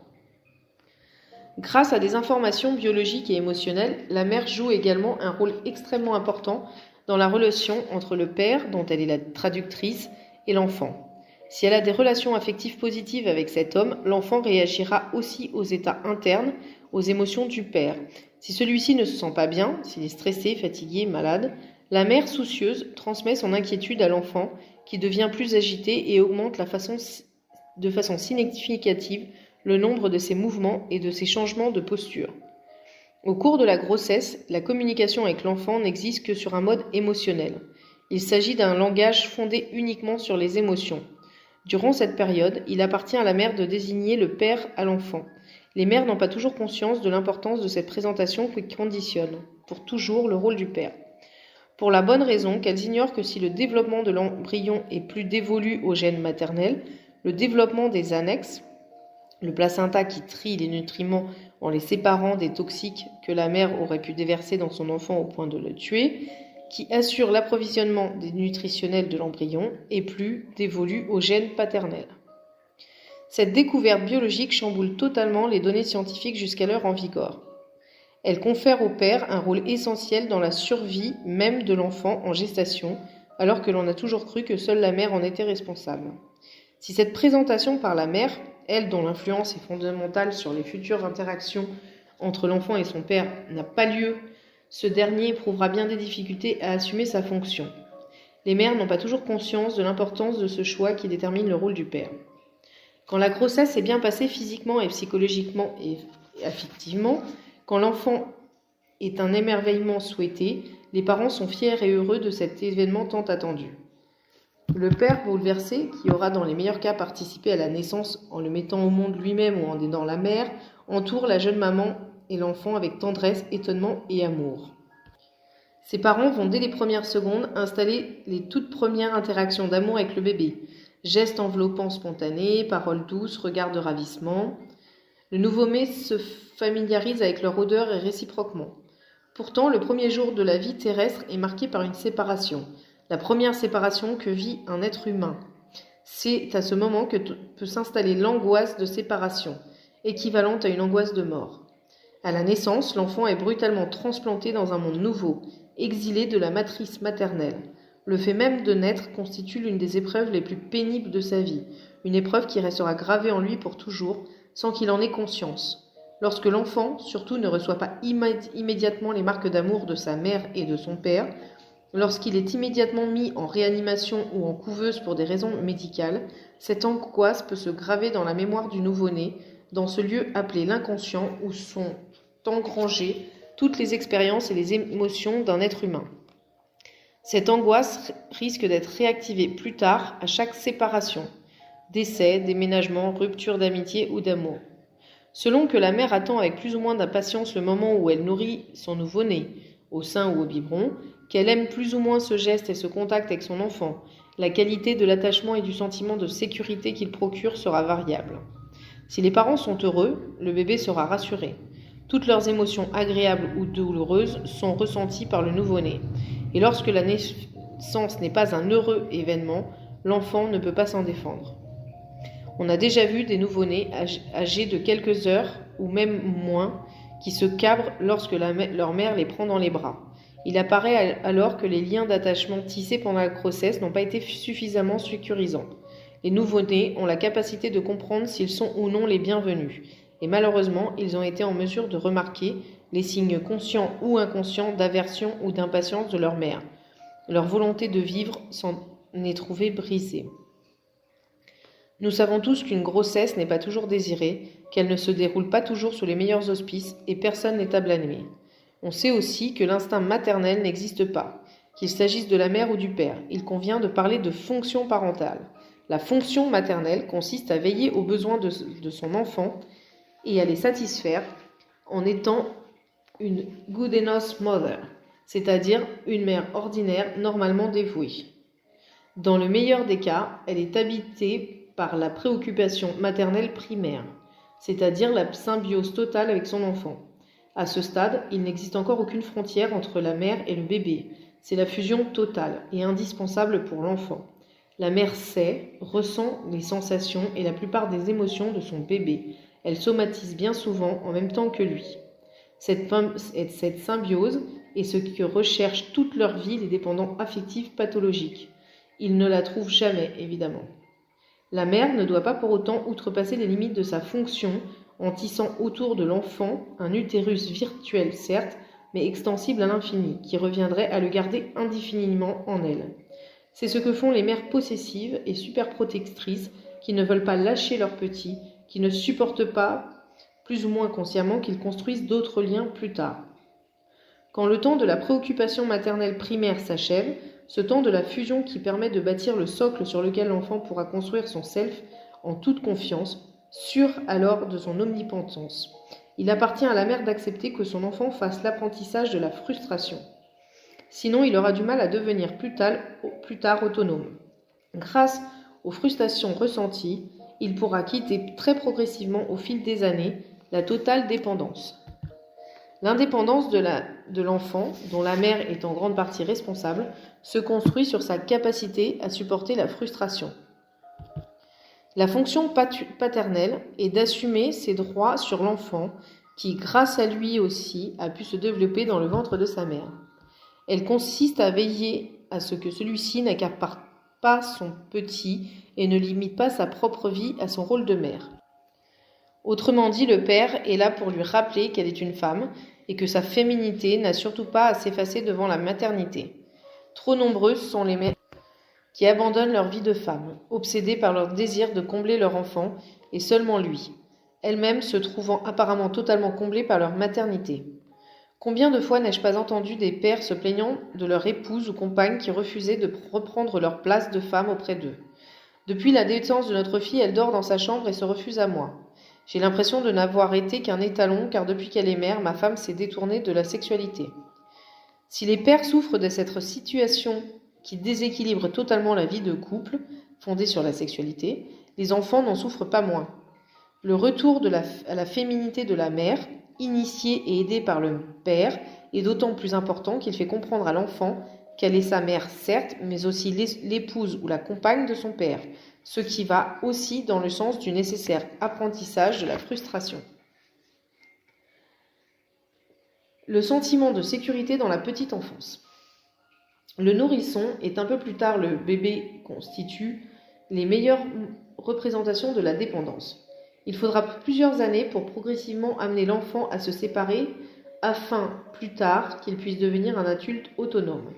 Grâce à des informations biologiques et émotionnelles, la mère joue également un rôle extrêmement important dans la relation entre le père, dont elle est la traductrice, et l'enfant. Si elle a des relations affectives positives avec cet homme, l'enfant réagira aussi aux états internes, aux émotions du père. Si celui-ci ne se sent pas bien, s'il est stressé, fatigué, malade, la mère soucieuse transmet son inquiétude à l'enfant, qui devient plus agité et augmente de façon significative le nombre de ses mouvements et de ses changements de posture. Au cours de la grossesse, la communication avec l'enfant n'existe que sur un mode émotionnel. Il s'agit d'un langage fondé uniquement sur les émotions. Durant cette période, il appartient à la mère de désigner le père à l'enfant. Les mères n'ont pas toujours conscience de l'importance de cette présentation qui conditionne, pour toujours, le rôle du père. Pour la bonne raison qu'elles ignorent que si le développement de l'embryon est plus dévolu au gène maternel, le développement des annexes, le placenta qui trie les nutriments en les séparant des toxiques que la mère aurait pu déverser dans son enfant au point de le tuer, qui assure l'approvisionnement des nutritionnels de l'embryon, est plus dévolu au gène paternel. Cette découverte biologique chamboule totalement les données scientifiques jusqu'alors en vigueur. Elle confère au père un rôle essentiel dans la survie même de l'enfant en gestation, alors que l'on a toujours cru que seule la mère en était responsable. Si cette présentation par la mère, elle dont l'influence est fondamentale sur les futures interactions entre l'enfant et son père, n'a pas lieu, ce dernier éprouvera bien des difficultés à assumer sa fonction. Les mères n'ont pas toujours conscience de l'importance de ce choix qui détermine le rôle du père. Quand la grossesse est bien passée physiquement et psychologiquement et affectivement, quand l'enfant est un émerveillement souhaité, les parents sont fiers et heureux de cet événement tant attendu. Le père bouleversé, qui aura dans les meilleurs cas participé à la naissance en le mettant au monde lui-même ou en aidant la mère, entoure la jeune maman et l'enfant avec tendresse, étonnement et amour. Ses parents vont dès les premières secondes installer les toutes premières interactions d'amour avec le bébé. Gestes enveloppants spontanés, paroles douces, regards de ravissement. Le nouveau-né se familiarise avec leur odeur et réciproquement. Pourtant, le premier jour de la vie terrestre est marqué par une séparation. La première séparation que vit un être humain. C'est à ce moment que peut s'installer l'angoisse de séparation, équivalente à une angoisse de mort. À la naissance, l'enfant est brutalement transplanté dans un monde nouveau, exilé de la matrice maternelle. Le fait même de naître constitue l'une des épreuves les plus pénibles de sa vie, une épreuve qui restera gravée en lui pour toujours, sans qu'il en ait conscience. Lorsque l'enfant, surtout, ne reçoit pas immédiatement les marques d'amour de sa mère et de son père, lorsqu'il est immédiatement mis en réanimation ou en couveuse pour des raisons médicales, cette angoisse peut se graver dans la mémoire du nouveau-né, dans ce lieu appelé l'inconscient où sont engrangées toutes les expériences et les émotions d'un être humain. Cette angoisse risque d'être réactivée plus tard à chaque séparation, décès, déménagement, rupture d'amitié ou d'amour. Selon que la mère attend avec plus ou moins d'impatience le moment où elle nourrit son nouveau-né, au sein ou au biberon, qu'elle aime plus ou moins ce geste et ce contact avec son enfant, la qualité de l'attachement et du sentiment de sécurité qu'il procure sera variable. Si les parents sont heureux, le bébé sera rassuré. Toutes leurs émotions agréables ou douloureuses sont ressenties par le nouveau-né. Et lorsque la naissance n'est pas un heureux événement, l'enfant ne peut pas s'en défendre. On a déjà vu des nouveau-nés âgés de quelques heures ou même moins qui se cabrent lorsque leur mère les prend dans les bras. Il apparaît alors que les liens d'attachement tissés pendant la grossesse n'ont pas été suffisamment sécurisants. Les nouveau-nés ont la capacité de comprendre s'ils sont ou non les bienvenus. Et malheureusement, ils ont été en mesure de remarquer les signes conscients ou inconscients d'aversion ou d'impatience de leur mère. Leur volonté de vivre s'en est trouvée brisée. Nous savons tous qu'une grossesse n'est pas toujours désirée, qu'elle ne se déroule pas toujours sous les meilleurs auspices et personne n'est à blâmer. On sait aussi que l'instinct maternel n'existe pas, qu'il s'agisse de la mère ou du père. Il convient de parler de fonction parentale. La fonction maternelle consiste à veiller aux besoins de son enfant et à les satisfaire en étant une good enough mother, c'est-à-dire une mère ordinaire normalement dévouée. Dans le meilleur des cas, elle est habitée par la préoccupation maternelle primaire, c'est-à-dire la symbiose totale avec son enfant. À ce stade, il n'existe encore aucune frontière entre la mère et le bébé. C'est la fusion totale et indispensable pour l'enfant. La mère sait, ressent les sensations et la plupart des émotions de son bébé. Elle somatise bien souvent en même temps que lui. Cette symbiose est ce que recherchent toute leur vie les dépendants affectifs pathologiques. Ils ne la trouvent jamais, évidemment. La mère ne doit pas pour autant outrepasser les limites de sa fonction en tissant autour de l'enfant un utérus virtuel certes, mais extensible à l'infini, qui reviendrait à le garder indéfiniment en elle. C'est ce que font les mères possessives et superprotectrices qui ne veulent pas lâcher leurs petits, qui ne supportent pas, plus ou moins consciemment, qu'ils construisent d'autres liens plus tard. Quand le temps de la préoccupation maternelle primaire s'achève, ce temps de la fusion qui permet de bâtir le socle sur lequel l'enfant pourra construire son self en toute confiance, sûr alors de son omnipotence. Il appartient à la mère d'accepter que son enfant fasse l'apprentissage de la frustration. Sinon, il aura du mal à devenir plus tard autonome. Grâce aux frustrations ressenties, il pourra quitter très progressivement au fil des années la totale dépendance. L'indépendance de l'enfant, dont la mère est en grande partie responsable, se construit sur sa capacité à supporter la frustration. La fonction paternelle est d'assumer ses droits sur l'enfant qui, grâce à lui aussi, a pu se développer dans le ventre de sa mère. Elle consiste à veiller à ce que celui-ci n'accapare pas son petit et ne limite pas sa propre vie à son rôle de mère. Autrement dit, le père est là pour lui rappeler qu'elle est une femme et que sa féminité n'a surtout pas à s'effacer devant la maternité. Trop nombreuses sont les mères qui abandonnent leur vie de femme, obsédées par leur désir de combler leur enfant et seulement lui, elles-mêmes se trouvant apparemment totalement comblées par leur maternité. Combien de fois n'ai-je pas entendu des pères se plaignant de leur épouse ou compagne qui refusait de reprendre leur place de femme auprès d'eux. Depuis la naissance de notre fille, elle dort dans sa chambre et se refuse à moi. J'ai l'impression de n'avoir été qu'un étalon, car depuis qu'elle est mère, ma femme s'est détournée de la sexualité. Si les pères souffrent de cette situation qui déséquilibre totalement la vie de couple, fondée sur la sexualité, les enfants n'en souffrent pas moins. Le retour à la féminité de la mère, initiée et aidée par le père, est d'autant plus important qu'il fait comprendre à l'enfant qu'elle est sa mère, certes, mais aussi l'épouse ou la compagne de son père, ce qui va aussi dans le sens du nécessaire apprentissage de la frustration. Le sentiment de sécurité dans la petite enfance. Le nourrisson et un peu plus tard le bébé constituent les meilleures représentations de la dépendance. Il faudra plusieurs années pour progressivement amener l'enfant à se séparer afin, plus tard, qu'il puisse devenir un adulte autonome.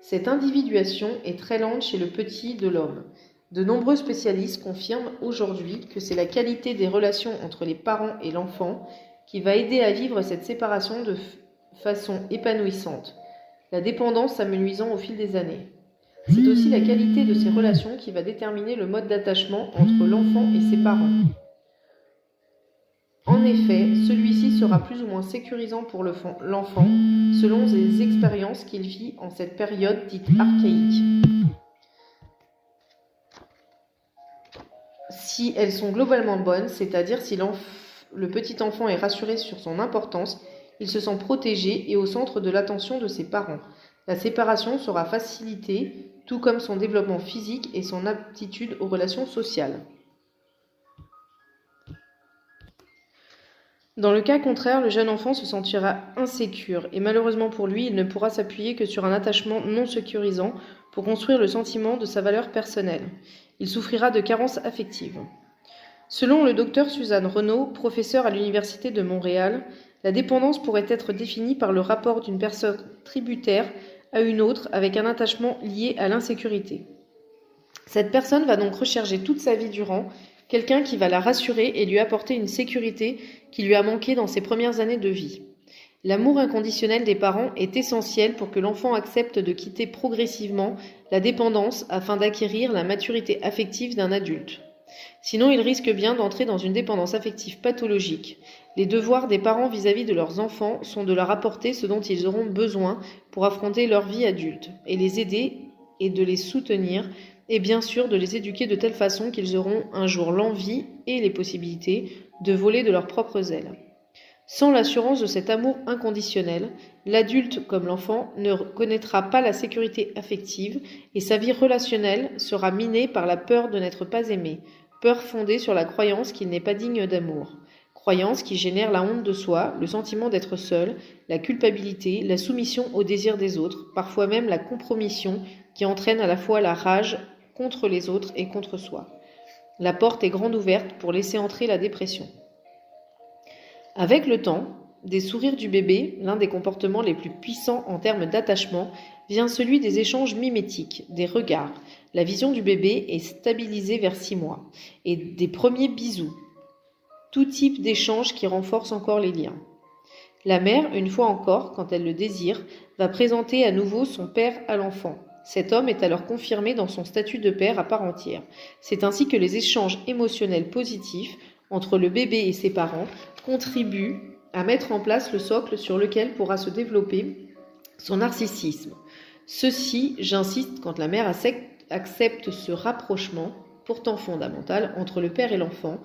Cette individuation est très lente chez le petit de l'homme. De nombreux spécialistes confirment aujourd'hui que c'est la qualité des relations entre les parents et l'enfant qui va aider à vivre cette séparation de façon épanouissante, la dépendance s'amenuisant au fil des années. C'est aussi la qualité de ces relations qui va déterminer le mode d'attachement entre l'enfant et ses parents. En effet, celui-ci sera plus ou moins sécurisant pour l'enfant selon les expériences qu'il vit en cette période dite archaïque. Si elles sont globalement bonnes, c'est-à-dire si le petit enfant est rassuré sur son importance, il se sent protégé et au centre de l'attention de ses parents. La séparation sera facilitée, tout comme son développement physique et son aptitude aux relations sociales. Dans le cas contraire, le jeune enfant se sentira insécure et malheureusement pour lui, il ne pourra s'appuyer que sur un attachement non sécurisant pour construire le sentiment de sa valeur personnelle. Il souffrira de carences affectives. Selon le docteur Suzanne Renaud, professeure à l'Université de Montréal, la dépendance pourrait être définie par le rapport d'une personne tributaire à une autre avec un attachement lié à l'insécurité. Cette personne va donc rechercher toute sa vie durant quelqu'un qui va la rassurer et lui apporter une sécurité qui lui a manqué dans ses premières années de vie. L'amour inconditionnel des parents est essentiel pour que l'enfant accepte de quitter progressivement la dépendance afin d'acquérir la maturité affective d'un adulte. Sinon, il risque bien d'entrer dans une dépendance affective pathologique. Les devoirs des parents vis-à-vis de leurs enfants sont de leur apporter ce dont ils auront besoin pour affronter leur vie adulte, et les aider et de les soutenir, et bien sûr de les éduquer de telle façon qu'ils auront un jour l'envie et les possibilités de voler de leurs propres ailes. Sans l'assurance de cet amour inconditionnel, l'adulte comme l'enfant ne connaîtra pas la sécurité affective et sa vie relationnelle sera minée par la peur de n'être pas aimé, peur fondée sur la croyance qu'il n'est pas digne d'amour, croyance qui génère la honte de soi, le sentiment d'être seul, la culpabilité, la soumission aux désirs des autres, parfois même la compromission qui entraîne à la fois la rage contre les autres et contre soi. La porte est grande ouverte pour laisser entrer la dépression. Avec le temps, des sourires du bébé, l'un des comportements les plus puissants en termes d'attachement, vient celui des échanges mimétiques, des regards. La vision du bébé est stabilisée vers 6 mois, et des premiers bisous. Tout type d'échange qui renforce encore les liens. La mère, une fois encore, quand elle le désire, va présenter à nouveau son père à l'enfant. Cet homme est alors confirmé dans son statut de père à part entière. C'est ainsi que les échanges émotionnels positifs entre le bébé et ses parents contribuent à mettre en place le socle sur lequel pourra se développer son narcissisme. Ceci, j'insiste, quand la mère accepte ce rapprochement, pourtant fondamental, entre le père et l'enfant,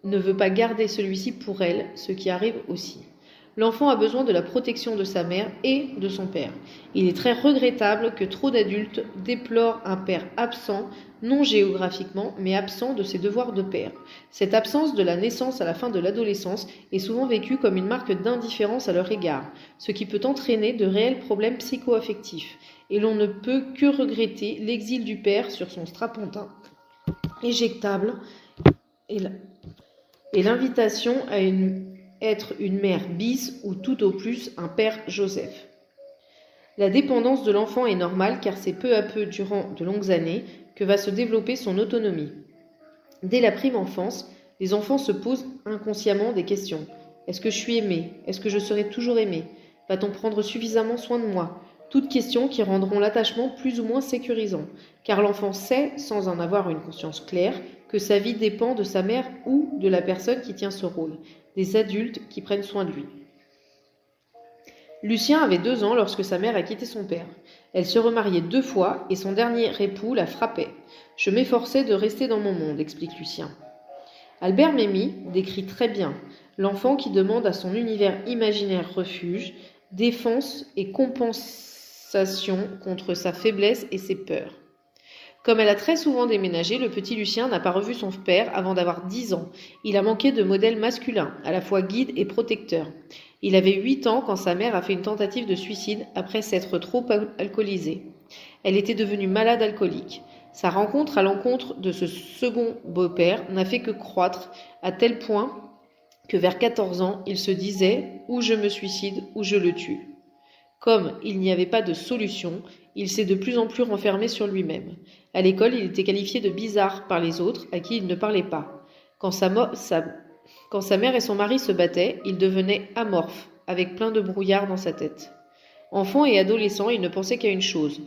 ne veut pas garder celui-ci pour elle, ce qui arrive aussi. L'enfant a besoin de la protection de sa mère et de son père. Il est très regrettable que trop d'adultes déplorent un père absent, non géographiquement, mais absent de ses devoirs de père. Cette absence de la naissance à la fin de l'adolescence est souvent vécue comme une marque d'indifférence à leur égard, ce qui peut entraîner de réels problèmes psycho-affectifs. Et l'on ne peut que regretter l'exil du père sur son strapontin éjectable et l'invitation à être une mère bis ou tout au plus un père Joseph. La dépendance de l'enfant est normale car c'est peu à peu durant de longues années que va se développer son autonomie. Dès la prime enfance, les enfants se posent inconsciemment des questions. Est-ce que je suis aimé ? Est-ce que je serai toujours aimé ? Va-t-on prendre suffisamment soin de moi? Toutes questions qui rendront l'attachement plus ou moins sécurisant, car l'enfant sait, sans en avoir une conscience claire, que sa vie dépend de sa mère ou de la personne qui tient ce rôle, des adultes qui prennent soin de lui. Lucien avait 2 ans lorsque sa mère a quitté son père. Elle se remariait 2 fois et son dernier époux la frappait. Je m'efforçais de rester dans mon monde, explique Lucien. Albert Memmi décrit très bien l'enfant qui demande à son univers imaginaire refuge, défense et compensation contre sa faiblesse et ses peurs. Comme elle a très souvent déménagé, le petit Lucien n'a pas revu son père avant d'avoir 10 ans. Il a manqué de modèle masculin, à la fois guide et protecteur. Il avait 8 ans quand sa mère a fait une tentative de suicide après s'être trop alcoolisée. Elle était devenue malade alcoolique. Sa rencontre à l'encontre de ce second beau-père n'a fait que croître, à tel point que vers 14 ans, il se disait « ou je me suicide ou je le tue ». Comme il n'y avait pas de solution, il s'est de plus en plus renfermé sur lui-même. À l'école, il était qualifié de bizarre par les autres, à qui il ne parlait pas. Quand sa mère et son mari se battaient, il devenait amorphe, avec plein de brouillard dans sa tête. Enfant et adolescent, il ne pensait qu'à une chose.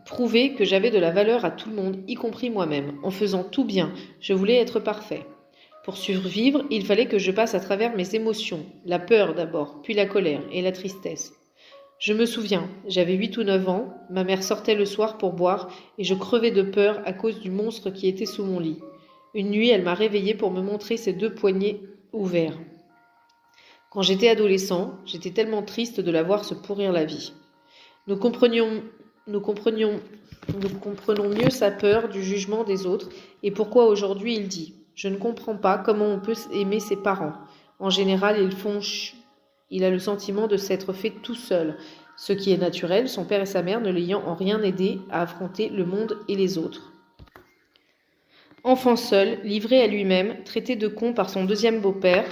Prouver que j'avais de la valeur à tout le monde, y compris moi-même. En faisant tout bien, je voulais être parfait. Pour survivre, il fallait que je passe à travers mes émotions. La peur d'abord, puis la colère et la tristesse. Je me souviens, j'avais 8 ou 9 ans, ma mère sortait le soir pour boire et je crevais de peur à cause du monstre qui était sous mon lit. Une nuit, elle m'a réveillée pour me montrer ses 2 poignets ouverts. Quand j'étais adolescent, j'étais tellement triste de la voir se pourrir la vie. Nous comprenons mieux sa peur du jugement des autres et pourquoi aujourd'hui il dit « Je ne comprends pas comment on peut aimer ses parents. En général, ils font Il a le sentiment de s'être fait tout seul, ce qui est naturel, son père et sa mère ne l'ayant en rien aidé à affronter le monde et les autres. Enfant seul, livré à lui-même, traité de con par son 2e beau-père,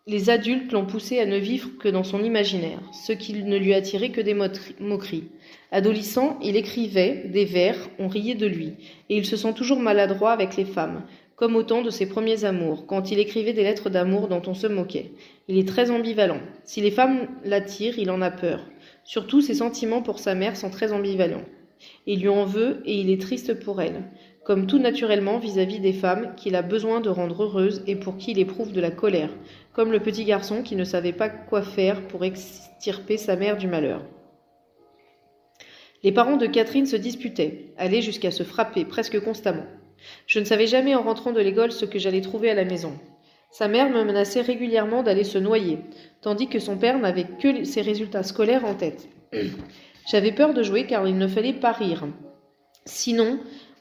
les adultes l'ont poussé à ne vivre que dans son imaginaire, ce qui ne lui attirait que des moqueries. Adolescent, il écrivait des vers, on riait de lui, et il se sent toujours maladroit avec les femmes, comme au temps de ses premiers amours, quand il écrivait des lettres d'amour dont on se moquait. Il est très ambivalent. Si les femmes l'attirent, il en a peur. Surtout, ses sentiments pour sa mère sont très ambivalents. Il lui en veut et il est triste pour elle, comme tout naturellement vis-à-vis des femmes qu'il a besoin de rendre heureuses et pour qui il éprouve de la colère, comme le petit garçon qui ne savait pas quoi faire pour extirper sa mère du malheur. Les parents de Catherine se disputaient, allaient jusqu'à se frapper presque constamment. Je ne savais jamais en rentrant de l'école ce que j'allais trouver à la maison. Sa mère me menaçait régulièrement d'aller se noyer, tandis que son père n'avait que ses résultats scolaires en tête. J'avais peur de jouer car il ne fallait pas rire. Sinon,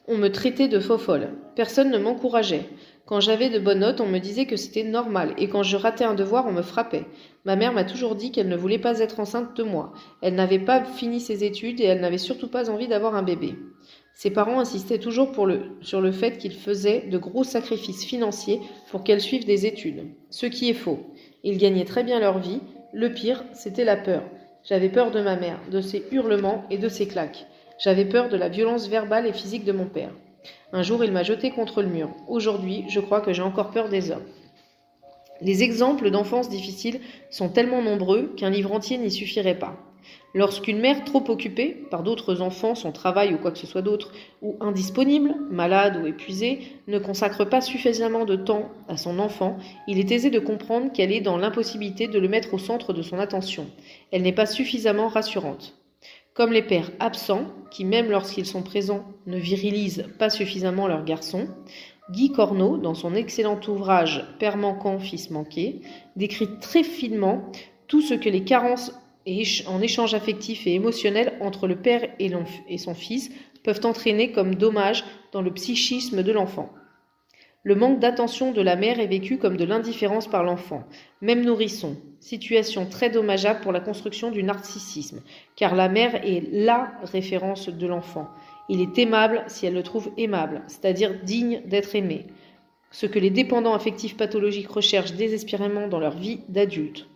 on me traitait de faux-folle. Personne ne m'encourageait. Quand j'avais de bonnes notes, on me disait que c'était normal, et quand je ratais un devoir, on me frappait. Ma mère m'a toujours dit qu'elle ne voulait pas être enceinte de moi. Elle n'avait pas fini ses études et elle n'avait surtout pas envie d'avoir un bébé. Ses parents insistaient toujours sur le fait qu'ils faisaient de gros sacrifices financiers pour qu'elle suive des études. Ce qui est faux. Ils gagnaient très bien leur vie. Le pire, c'était la peur. J'avais peur de ma mère, de ses hurlements et de ses claques. J'avais peur de la violence verbale et physique de mon père. Un jour, il m'a jeté contre le mur. Aujourd'hui, je crois que j'ai encore peur des hommes. Les exemples d'enfance difficiles sont tellement nombreux qu'un livre entier n'y suffirait pas. Lorsqu'une mère trop occupée par d'autres enfants, son travail ou quoi que ce soit d'autre, ou indisponible, malade ou épuisée, ne consacre pas suffisamment de temps à son enfant, il est aisé de comprendre qu'elle est dans l'impossibilité de le mettre au centre de son attention. Elle n'est pas suffisamment rassurante. Comme les pères absents, qui même lorsqu'ils sont présents ne virilisent pas suffisamment leurs garçons, Guy Corneau, dans son excellent ouvrage « Père manquant, fils manqué », décrit très finement tout ce que les carences en échange affectif et émotionnel entre le père et son fils peuvent entraîner comme dommage dans le psychisme de l'enfant. Le manque d'attention de la mère est vécu comme de l'indifférence par l'enfant, même nourrisson, situation très dommageable pour la construction du narcissisme, car la mère est LA référence de l'enfant. Il est aimable si elle le trouve aimable, c'est-à-dire digne d'être aimé, ce que les dépendants affectifs pathologiques recherchent désespérément dans leur vie d'adulte.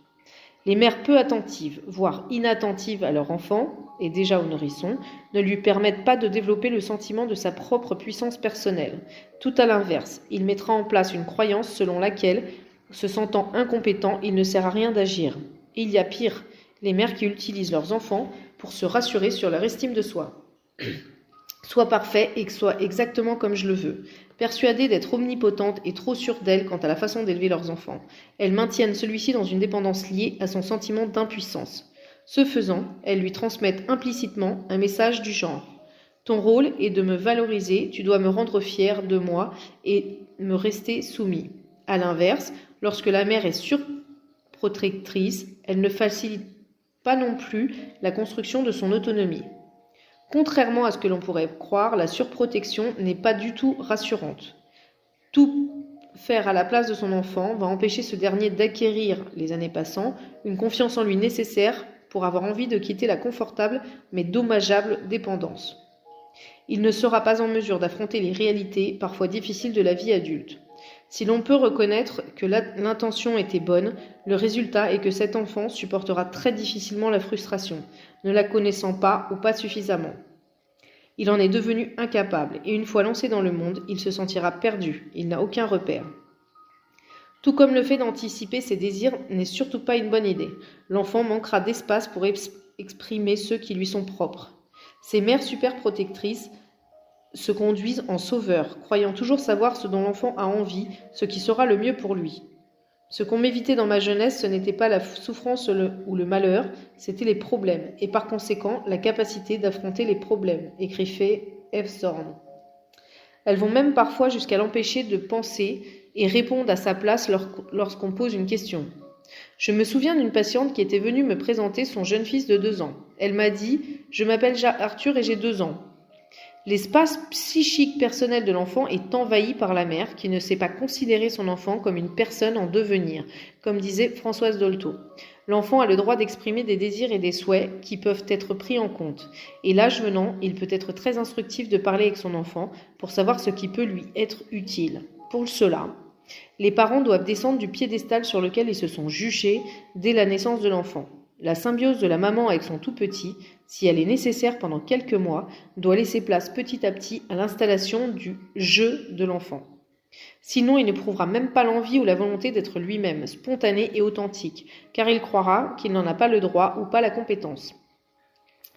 Les mères peu attentives, voire inattentives à leur enfant, et déjà au nourrisson, ne lui permettent pas de développer le sentiment de sa propre puissance personnelle. Tout à l'inverse, il mettra en place une croyance selon laquelle, se sentant incompétent, il ne sert à rien d'agir. Et il y a pire, les mères qui utilisent leurs enfants pour se rassurer sur leur estime de soi. Sois parfait et que soit exactement comme je le veux. Persuadées d'être omnipotentes et trop sûres d'elles quant à la façon d'élever leurs enfants, elles maintiennent celui-ci dans une dépendance liée à son sentiment d'impuissance. Ce faisant, elles lui transmettent implicitement un message du genre: ton rôle est de me valoriser, tu dois me rendre fier de moi et me rester soumis. À l'inverse, lorsque la mère est surprotectrice, elle ne facilite pas non plus la construction de son autonomie. Contrairement à ce que l'on pourrait croire, la surprotection n'est pas du tout rassurante. Tout faire à la place de son enfant va empêcher ce dernier d'acquérir, les années passant, une confiance en lui nécessaire pour avoir envie de quitter la confortable mais dommageable dépendance. Il ne sera pas en mesure d'affronter les réalités, parfois difficiles, de la vie adulte. Si l'on peut reconnaître que l'intention était bonne, le résultat est que cet enfant supportera très difficilement la frustration, ne la connaissant pas ou pas suffisamment. Il en est devenu incapable, et une fois lancé dans le monde, il se sentira perdu, il n'a aucun repère. Tout comme le fait d'anticiper ses désirs n'est surtout pas une bonne idée. L'enfant manquera d'espace pour exprimer ceux qui lui sont propres. Ces mères superprotectrices se conduisent en sauveurs, croyant toujours savoir ce dont l'enfant a envie, ce qui sera le mieux pour lui. Ce qu'on m'évitait dans ma jeunesse, ce n'était pas la souffrance ou le malheur, c'était les problèmes, et par conséquent la capacité d'affronter les problèmes, écrivait F. Zorn. Elles vont même parfois jusqu'à l'empêcher de penser et répondre à sa place lorsqu'on pose une question. Je me souviens d'une patiente qui était venue me présenter son jeune fils de 2 ans. Elle m'a dit « Je m'appelle Arthur et j'ai 2 ans ». L'espace psychique personnel de l'enfant est envahi par la mère qui ne sait pas considérer son enfant comme une personne en devenir, comme disait Françoise Dolto. L'enfant a le droit d'exprimer des désirs et des souhaits qui peuvent être pris en compte. Et l'âge venant, il peut être très instructif de parler avec son enfant pour savoir ce qui peut lui être utile. Pour cela, les parents doivent descendre du piédestal sur lequel ils se sont juchés dès la naissance de l'enfant. La symbiose de la maman avec son tout-petit, si elle est nécessaire pendant quelques mois, doit laisser place petit à petit à l'installation du « je » de l'enfant. Sinon, il n'éprouvera même pas l'envie ou la volonté d'être lui-même, spontané et authentique, car il croira qu'il n'en a pas le droit ou pas la compétence.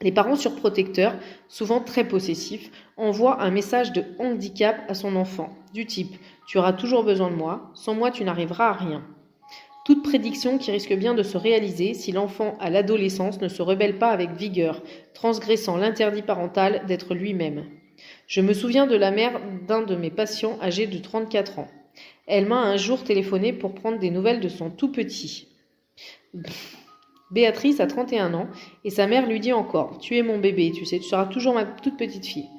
Les parents surprotecteurs, souvent très possessifs, envoient un message de handicap à son enfant, du type « Tu auras toujours besoin de moi, sans moi tu n'arriveras à rien ». Toute prédiction qui risque bien de se réaliser si l'enfant à l'adolescence ne se rebelle pas avec vigueur, transgressant l'interdit parental d'être lui-même. Je me souviens de la mère d'un de mes patients âgé de 34 ans. Elle m'a un jour téléphoné pour prendre des nouvelles de son tout petit. Béatrice a 31 ans et sa mère lui dit encore « Tu es mon bébé, tu sais, tu seras toujours ma toute petite fille ».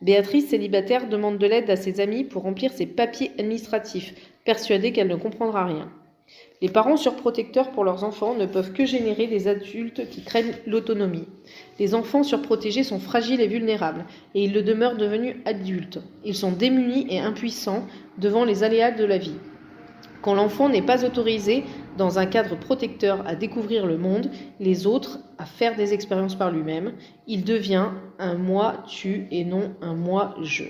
Béatrice, célibataire, demande de l'aide à ses amis pour remplir ses papiers administratifs, persuadée qu'elle ne comprendra rien. Les parents surprotecteurs pour leurs enfants ne peuvent que générer des adultes qui craignent l'autonomie. Les enfants surprotégés sont fragiles et vulnérables, et ils le demeurent devenus adultes. Ils sont démunis et impuissants devant les aléas de la vie. Quand l'enfant n'est pas autorisé dans un cadre protecteur à découvrir le monde, les autres, à faire des expériences par lui-même, il devient un moi-tu et non un moi-je.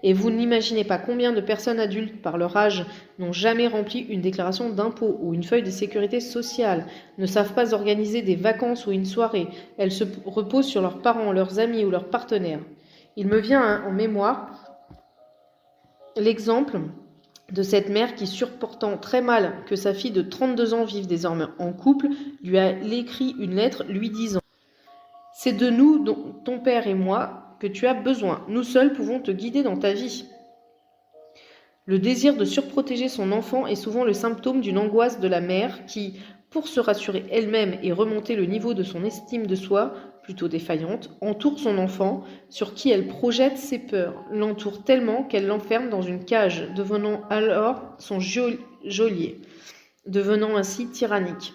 Et vous n'imaginez pas combien de personnes adultes, par leur âge, n'ont jamais rempli une déclaration d'impôt ou une feuille de sécurité sociale, ne savent pas organiser des vacances ou une soirée. Elles se reposent sur leurs parents, leurs amis ou leurs partenaires. Il me vient en mémoire l'exemple de cette mère qui, supportant très mal que sa fille de 32 ans vive désormais en couple, lui a écrit une lettre lui disant « C'est de nous, ton père et moi, que tu as besoin. Nous seuls pouvons te guider dans ta vie. » Le désir de surprotéger son enfant est souvent le symptôme d'une angoisse de la mère qui, pour se rassurer elle-même et remonter le niveau de son estime de soi, plutôt défaillante, entoure son enfant, sur qui elle projette ses peurs, l'entoure tellement qu'elle l'enferme dans une cage, devenant alors son geôlier, devenant ainsi tyrannique.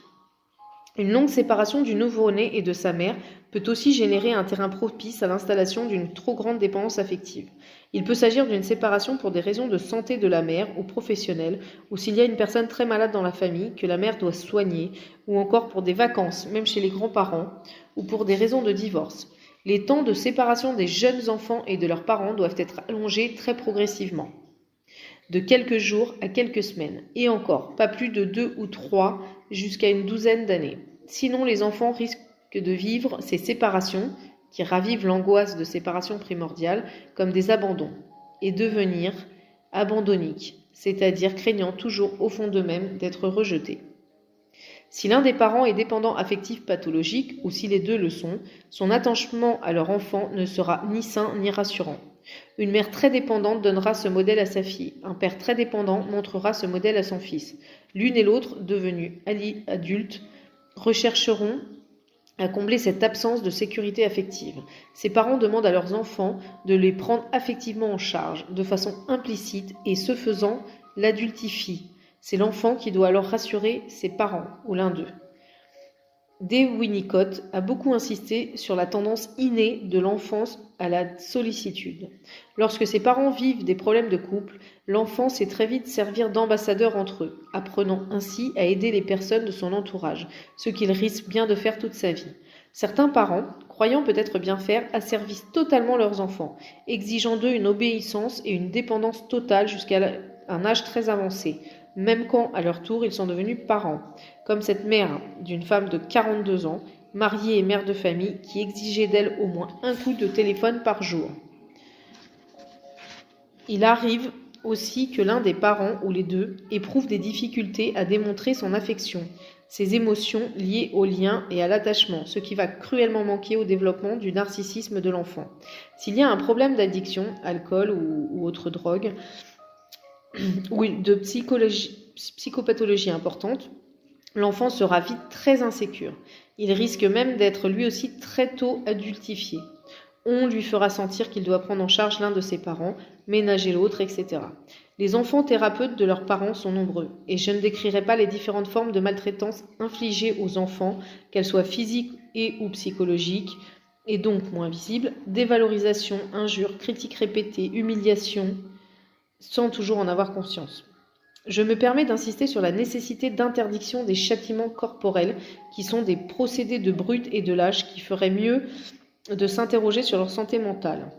Une longue séparation du nouveau-né et de sa mère peut aussi générer un terrain propice à l'installation d'une trop grande dépendance affective. Il peut s'agir d'une séparation pour des raisons de santé de la mère ou professionnelle, ou s'il y a une personne très malade dans la famille que la mère doit soigner, ou encore pour des vacances, même chez les grands-parents, ou pour des raisons de divorce. Les temps de séparation des jeunes enfants et de leurs parents doivent être allongés très progressivement. de quelques jours à quelques semaines, et encore, pas plus de 2 ou 3 jusqu'à une douzaine d'années. Sinon, les enfants risquent de vivre ces séparations, qui ravivent l'angoisse de séparation primordiale, comme des abandons, et devenir abandonniques, c'est-à-dire craignant toujours au fond d'eux-mêmes d'être rejetés. Si l'un des parents est dépendant affectif pathologique, ou si les deux le sont, son attachement à leur enfant ne sera ni sain ni rassurant. Une mère très dépendante donnera ce modèle à sa fille. Un père très dépendant montrera ce modèle à son fils. L'une et l'autre, devenues adultes, rechercheront à combler cette absence de sécurité affective. Ces parents demandent à leurs enfants de les prendre affectivement en charge, de façon implicite, et ce faisant, l'adultifient. C'est l'enfant qui doit alors rassurer ses parents, ou l'un d'eux. Dale Winnicott a beaucoup insisté sur la tendance innée de l'enfance à la sollicitude. Lorsque ses parents vivent des problèmes de couple, l'enfant sait très vite servir d'ambassadeur entre eux, apprenant ainsi à aider les personnes de son entourage, ce qu'il risque bien de faire toute sa vie. Certains parents, croyant peut-être bien faire, asservissent totalement leurs enfants, exigeant d'eux une obéissance et une dépendance totale jusqu'à un âge très avancé, même quand, à leur tour, ils sont devenus parents, comme cette mère d'une femme de 42 ans, mariée et mère de famille, qui exigeait d'elle au moins un coup de téléphone par jour. Il arrive aussi que l'un des parents, ou les deux, éprouve des difficultés à démontrer son affection, ses émotions liées au lien et à l'attachement, ce qui va cruellement manquer au développement du narcissisme de l'enfant. S'il y a un problème d'addiction, alcool ou autre drogue, ou de psychopathologie importante, l'enfant sera vite très insécure. Il risque même d'être lui aussi très tôt adultifié. On lui fera sentir qu'il doit prendre en charge l'un de ses parents, ménager l'autre, etc. Les enfants thérapeutes de leurs parents sont nombreux, et je ne décrirai pas les différentes formes de maltraitance infligées aux enfants, qu'elles soient physiques et ou psychologiques, et donc moins visibles, dévalorisation, injures, critiques répétées, humiliation, sans toujours en avoir conscience. Je me permets d'insister sur la nécessité d'interdiction des châtiments corporels, qui sont des procédés de brute et de lâche qui feraient mieux de s'interroger sur leur santé mentale.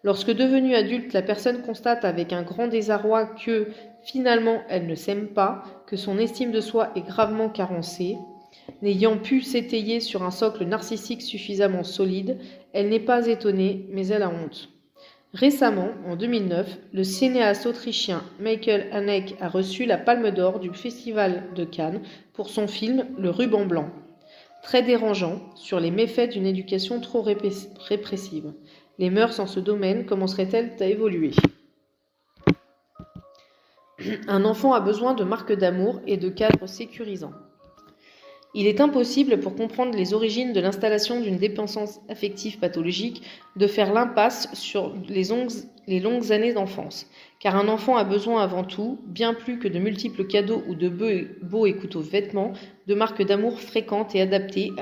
Lorsque devenue adulte, la personne constate avec un grand désarroi que, finalement, elle ne s'aime pas, que son estime de soi est gravement carencée, n'ayant pu s'étayer sur un socle narcissique suffisamment solide, elle n'est pas étonnée, mais elle a honte. Récemment, en 2009, le cinéaste autrichien Michael Haneke a reçu la Palme d'Or du Festival de Cannes pour son film Le Ruban blanc, très dérangeant sur les méfaits d'une éducation trop répressive. Les mœurs en ce domaine commenceraient-elles à évoluer ? Un enfant a besoin de marques d'amour et de cadres sécurisants. Il est impossible, pour comprendre les origines de l'installation d'une dépendance affective pathologique, de faire l'impasse sur les longues années d'enfance. Car un enfant a besoin avant tout, bien plus que de multiples cadeaux ou de beaux et coûteux vêtements, de marques d'amour fréquentes et adaptées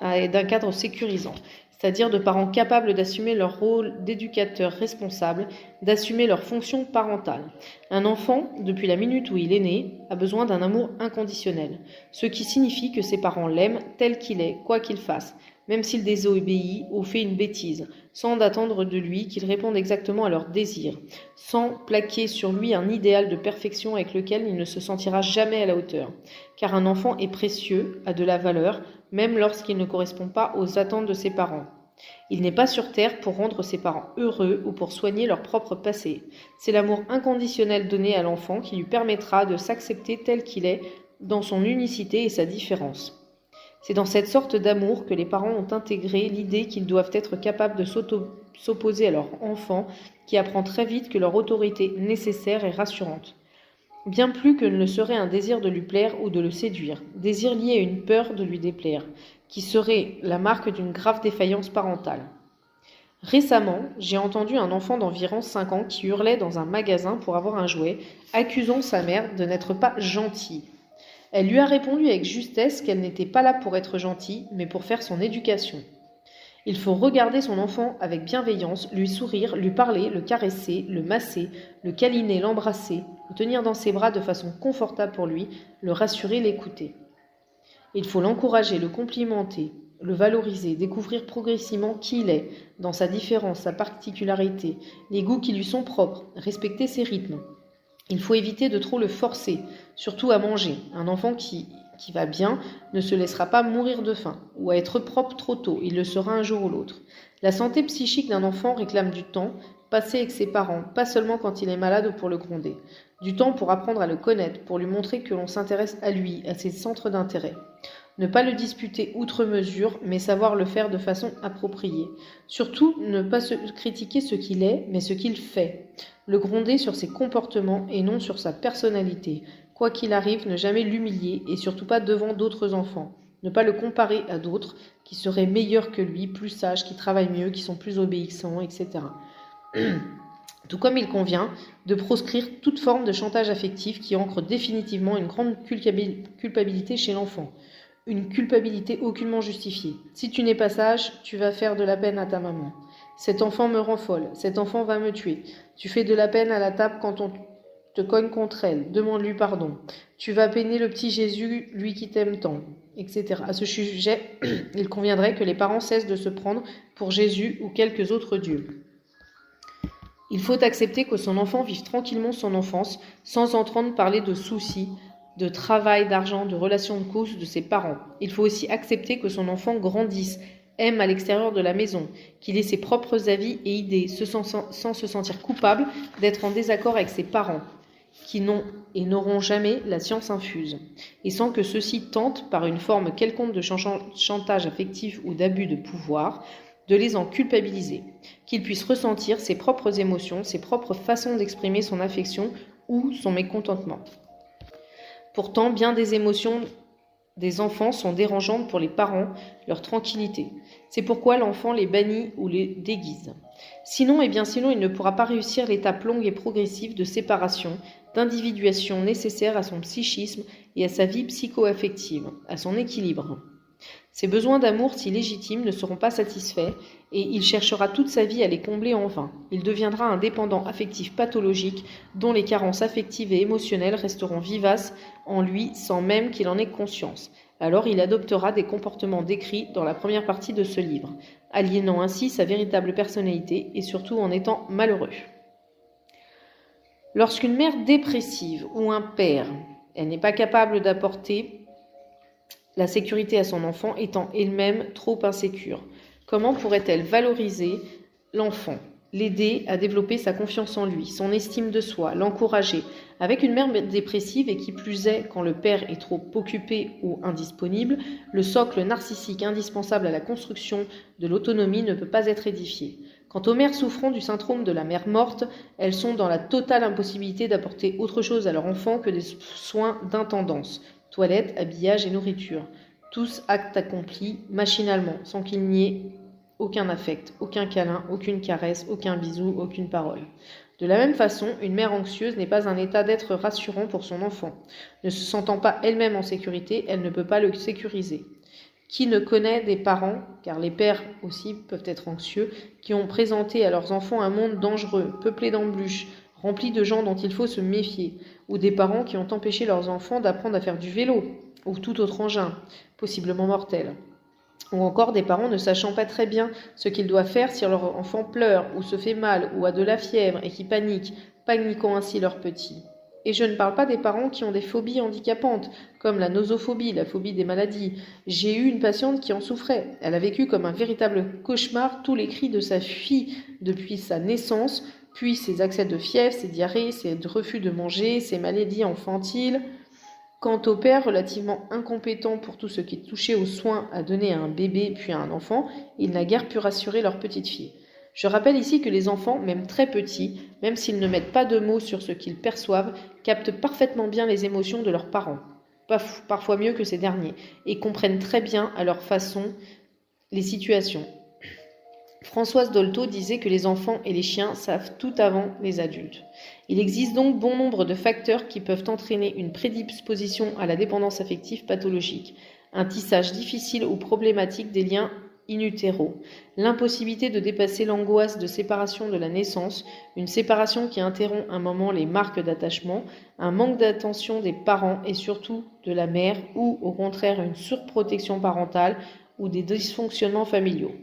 d'un cadre sécurisant, c'est-à-dire de parents capables d'assumer leur rôle d'éducateurs responsables, d'assumer leur fonction parentale. Un enfant, depuis la minute où il est né, a besoin d'un amour inconditionnel, ce qui signifie que ses parents l'aiment tel qu'il est, quoi qu'il fasse, même s'il désobéit ou fait une bêtise, sans attendre de lui qu'il réponde exactement à leurs désirs, sans plaquer sur lui un idéal de perfection avec lequel il ne se sentira jamais à la hauteur. Car un enfant est précieux, a de la valeur, même lorsqu'il ne correspond pas aux attentes de ses parents. Il n'est pas sur terre pour rendre ses parents heureux ou pour soigner leur propre passé. C'est l'amour inconditionnel donné à l'enfant qui lui permettra de s'accepter tel qu'il est, dans son unicité et sa différence. C'est dans cette sorte d'amour que les parents ont intégré l'idée qu'ils doivent être capables de s'opposer à leur enfant, qui apprend très vite que leur autorité nécessaire est rassurante. Bien plus que ne le serait un désir de lui plaire ou de le séduire, désir lié à une peur de lui déplaire, qui serait la marque d'une grave défaillance parentale. Récemment, j'ai entendu un enfant d'environ 5 ans qui hurlait dans un magasin pour avoir un jouet, accusant sa mère de n'être pas gentille. Elle lui a répondu avec justesse qu'elle n'était pas là pour être gentille, mais pour faire son éducation. Il faut regarder son enfant avec bienveillance, lui sourire, lui parler, le caresser, le masser, le câliner, l'embrasser, le tenir dans ses bras de façon confortable pour lui, le rassurer, l'écouter. Il faut l'encourager, le complimenter, le valoriser, découvrir progressivement qui il est, dans sa différence, sa particularité, les goûts qui lui sont propres, respecter ses rythmes. Il faut éviter de trop le forcer, surtout à manger. Un enfant qui va bien ne se laissera pas mourir de faim ou à être propre trop tôt, il le sera un jour ou l'autre. La santé psychique d'un enfant réclame du temps, passé avec ses parents, pas seulement quand il est malade ou pour le gronder. Du temps pour apprendre à le connaître, pour lui montrer que l'on s'intéresse à lui, à ses centres d'intérêt. Ne pas le disputer outre mesure, mais savoir le faire de façon appropriée. Surtout, ne pas critiquer ce qu'il est, mais ce qu'il fait. Le gronder sur ses comportements et non sur sa personnalité. Quoi qu'il arrive, ne jamais l'humilier et surtout pas devant d'autres enfants. Ne pas le comparer à d'autres qui seraient meilleurs que lui, plus sages, qui travaillent mieux, qui sont plus obéissants, etc. Tout comme il convient de proscrire toute forme de chantage affectif qui ancre définitivement une grande culpabilité chez l'enfant. Une culpabilité aucunement justifiée. Si tu n'es pas sage, tu vas faire de la peine à ta maman. Cet enfant me rend folle, cet enfant va me tuer. Tu fais de la peine à la table quand on te cogne contre elle, demande-lui pardon. Tu vas peiner le petit Jésus, lui qui t'aime tant, etc. À ce sujet, il conviendrait que les parents cessent de se prendre pour Jésus ou quelques autres dieux. Il faut accepter que son enfant vive tranquillement son enfance sans entendre parler de soucis, de travail, d'argent, de relations de cause de ses parents. Il faut aussi accepter que son enfant grandisse, aime à l'extérieur de la maison, qu'il ait ses propres avis et idées, sans se sentir coupable d'être en désaccord avec ses parents, qui n'ont et n'auront jamais la science infuse, et sans que ceux-ci tentent, par une forme quelconque de chantage affectif ou d'abus de pouvoir, de les en culpabiliser, qu'il puisse ressentir ses propres émotions, ses propres façons d'exprimer son affection ou son mécontentement. Pourtant, bien des émotions des enfants sont dérangeantes pour les parents, leur tranquillité. C'est pourquoi l'enfant les bannit ou les déguise. Sinon, il ne pourra pas réussir l'étape longue et progressive de séparation, d'individuation nécessaire à son psychisme et à sa vie psycho-affective, à son équilibre. Ses besoins d'amour si légitimes ne seront pas satisfaits et il cherchera toute sa vie à les combler en vain. Il deviendra un dépendant affectif pathologique dont les carences affectives et émotionnelles resteront vivaces en lui sans même qu'il en ait conscience. Alors il adoptera des comportements décrits dans la première partie de ce livre, aliénant ainsi sa véritable personnalité et surtout en étant malheureux. Lorsqu'une mère dépressive ou un père, elle n'est pas capable d'apporter la sécurité à son enfant étant elle-même trop insécure. Comment pourrait-elle valoriser l'enfant, l'aider à développer sa confiance en lui, son estime de soi, l'encourager? Avec une mère dépressive et qui plus est quand le père est trop occupé ou indisponible, le socle narcissique indispensable à la construction de l'autonomie ne peut pas être édifié. Quant aux mères souffrant du syndrome de la mère morte, elles sont dans la totale impossibilité d'apporter autre chose à leur enfant que des soins d'intendance. Toilette, habillage et nourriture. Tous actes accomplis machinalement, sans qu'il n'y ait aucun affect, aucun câlin, aucune caresse, aucun bisou, aucune parole. De la même façon, une mère anxieuse n'est pas un état d'être rassurant pour son enfant. Ne se sentant pas elle-même en sécurité, elle ne peut pas le sécuriser. Qui ne connaît des parents, car les pères aussi peuvent être anxieux, qui ont présenté à leurs enfants un monde dangereux, peuplé d'embûches, rempli de gens dont il faut se méfier, ou des parents qui ont empêché leurs enfants d'apprendre à faire du vélo, ou tout autre engin, possiblement mortel. Ou encore des parents ne sachant pas très bien ce qu'ils doivent faire si leur enfant pleure, ou se fait mal, ou a de la fièvre, et qui paniquant ainsi leurs petits. Et je ne parle pas des parents qui ont des phobies handicapantes, comme la nosophobie, la phobie des maladies. J'ai eu une patiente qui en souffrait. Elle a vécu comme un véritable cauchemar tous les cris de sa fille depuis sa naissance, puis ses accès de fièvre, ses diarrhées, ses refus de manger, ses maladies infantiles. Quant au père, relativement incompétent pour tout ce qui touchait aux soins à donner à un bébé puis à un enfant, il n'a guère pu rassurer leur petite fille. Je rappelle ici que les enfants, même très petits, même s'ils ne mettent pas de mots sur ce qu'ils perçoivent, captent parfaitement bien les émotions de leurs parents, parfois mieux que ces derniers, et comprennent très bien à leur façon les situations. Françoise Dolto disait que les enfants et les chiens savent tout avant les adultes. Il existe donc bon nombre de facteurs qui peuvent entraîner une prédisposition à la dépendance affective pathologique, un tissage difficile ou problématique des liens in utero, l'impossibilité de dépasser l'angoisse de séparation de la naissance, une séparation qui interrompt un moment les marques d'attachement, un manque d'attention des parents et surtout de la mère ou au contraire une surprotection parentale ou des dysfonctionnements familiaux.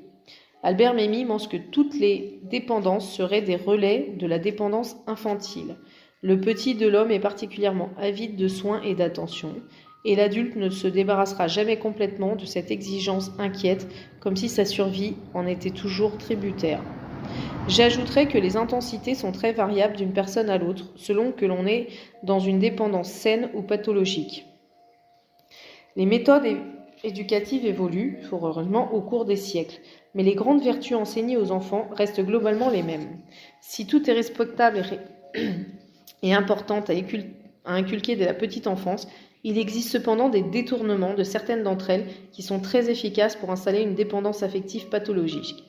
Albert Memmi pense que toutes les dépendances seraient des relais de la dépendance infantile. Le petit de l'homme est particulièrement avide de soins et d'attention, et l'adulte ne se débarrassera jamais complètement de cette exigence inquiète, comme si sa survie en était toujours tributaire. J'ajouterais que les intensités sont très variables d'une personne à l'autre, selon que l'on est dans une dépendance saine ou pathologique. Les méthodes éducatives évoluent, fort heureusement, au cours des siècles, mais les grandes vertus enseignées aux enfants restent globalement les mêmes. Si tout est respectable et importante à inculquer dès la petite enfance, il existe cependant des détournements de certaines d'entre elles qui sont très efficaces pour installer une dépendance affective pathologique.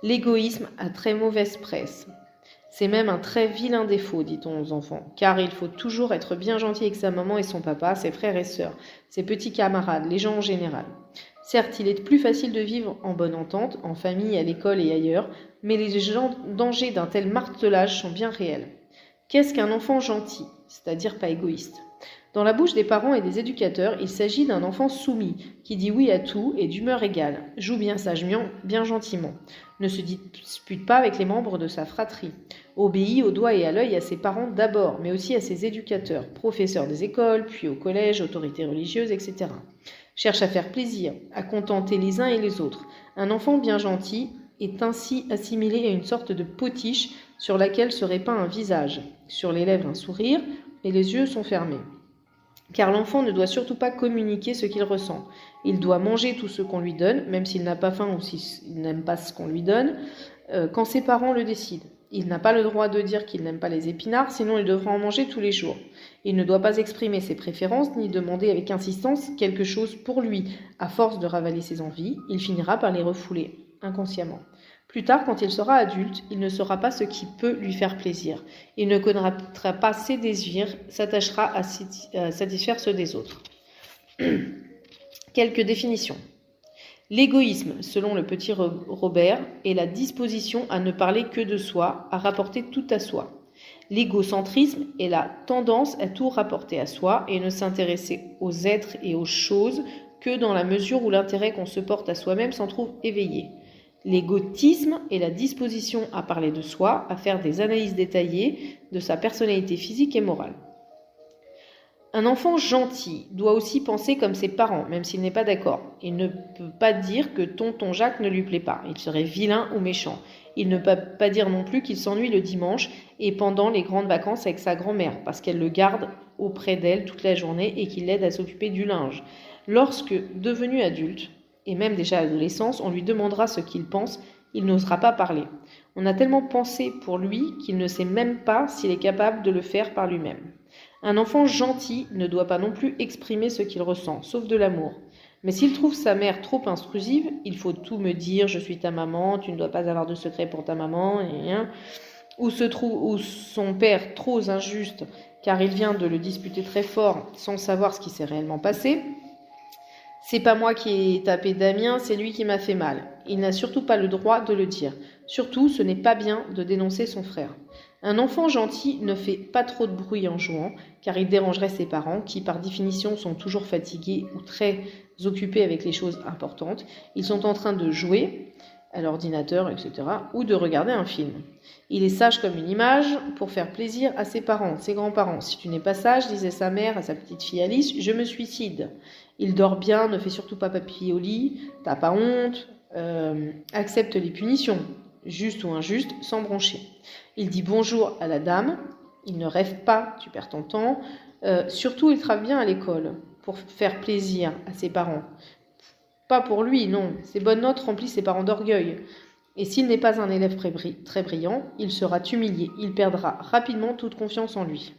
L'égoïsme a très mauvaise presse. C'est même un très vilain défaut, dit-on aux enfants, car il faut toujours être bien gentil avec sa maman et son papa, ses frères et sœurs, ses petits camarades, les gens en général. Certes, il est plus facile de vivre en bonne entente, en famille, à l'école et ailleurs, mais les dangers d'un tel martelage sont bien réels. Qu'est-ce qu'un enfant gentil, c'est-à-dire pas égoïste ? Dans la bouche des parents et des éducateurs, il s'agit d'un enfant soumis, qui dit oui à tout et d'humeur égale, joue bien sagement, bien gentiment, ne se dispute pas avec les membres de sa fratrie, obéit au doigt et à l'œil à ses parents d'abord, mais aussi à ses éducateurs, professeurs des écoles, puis au collège, autorités religieuses, etc. Cherche à faire plaisir, à contenter les uns et les autres. Un enfant bien gentil est ainsi assimilé à une sorte de potiche sur laquelle se répand un visage, sur les lèvres un sourire, et les yeux sont fermés. Car l'enfant ne doit surtout pas communiquer ce qu'il ressent. Il doit manger tout ce qu'on lui donne, même s'il n'a pas faim ou s'il n'aime pas ce qu'on lui donne, quand ses parents le décident. Il n'a pas le droit de dire qu'il n'aime pas les épinards, sinon il devra en manger tous les jours. Il ne doit pas exprimer ses préférences, ni demander avec insistance quelque chose pour lui. À force de ravaler ses envies, il finira par les refouler, inconsciemment. Plus tard, quand il sera adulte, il ne saura pas ce qui peut lui faire plaisir. Il ne connaîtra pas ses désirs, s'attachera à satisfaire ceux des autres. Quelques définitions. L'égoïsme, selon le petit Robert, est la disposition à ne parler que de soi, à rapporter tout à soi. L'égocentrisme est la tendance à tout rapporter à soi et ne s'intéresser aux êtres et aux choses que dans la mesure où l'intérêt qu'on se porte à soi-même s'en trouve éveillé. L'égotisme est la disposition à parler de soi, à faire des analyses détaillées de sa personnalité physique et morale. Un enfant gentil doit aussi penser comme ses parents, même s'il n'est pas d'accord. Il ne peut pas dire que tonton Jacques ne lui plaît pas. Il serait vilain ou méchant. Il ne peut pas dire non plus qu'il s'ennuie le dimanche et pendant les grandes vacances avec sa grand-mère, parce qu'elle le garde auprès d'elle toute la journée et qu'il l'aide à s'occuper du linge. Lorsque, devenu adulte, et même déjà à l'adolescence, on lui demandera ce qu'il pense, il n'osera pas parler. On a tellement pensé pour lui qu'il ne sait même pas s'il est capable de le faire par lui-même. Un enfant gentil ne doit pas non plus exprimer ce qu'il ressent, sauf de l'amour. Mais s'il trouve sa mère trop intrusive, il faut tout me dire, je suis ta maman, tu ne dois pas avoir de secret pour ta maman, ou son père trop injuste, car il vient de le disputer très fort sans savoir ce qui s'est réellement passé. C'est pas moi qui ai tapé Damien, c'est lui qui m'a fait mal. Il n'a surtout pas le droit de le dire. Surtout, ce n'est pas bien de dénoncer son frère. Un enfant gentil ne fait pas trop de bruit en jouant, car il dérangerait ses parents, qui par définition sont toujours fatigués ou très occupés avec les choses importantes. Ils sont en train de jouer à l'ordinateur, etc., ou de regarder un film. Il est sage comme une image pour faire plaisir à ses parents, ses grands-parents. Si tu n'es pas sage, disait sa mère à sa petite fille Alice, je me suicide. Il dort bien, ne fait surtout pas papy au lit, t'as pas honte, accepte les punitions, justes ou injustes, sans broncher. Il dit bonjour à la dame, il ne rêve pas, tu perds ton temps. Surtout, il travaille bien à l'école pour faire plaisir à ses parents. Pas pour lui, non. Ses bonnes notes remplissent ses parents d'orgueil. Et s'il n'est pas un élève très brillant, il sera humilié. Il perdra rapidement toute confiance en lui.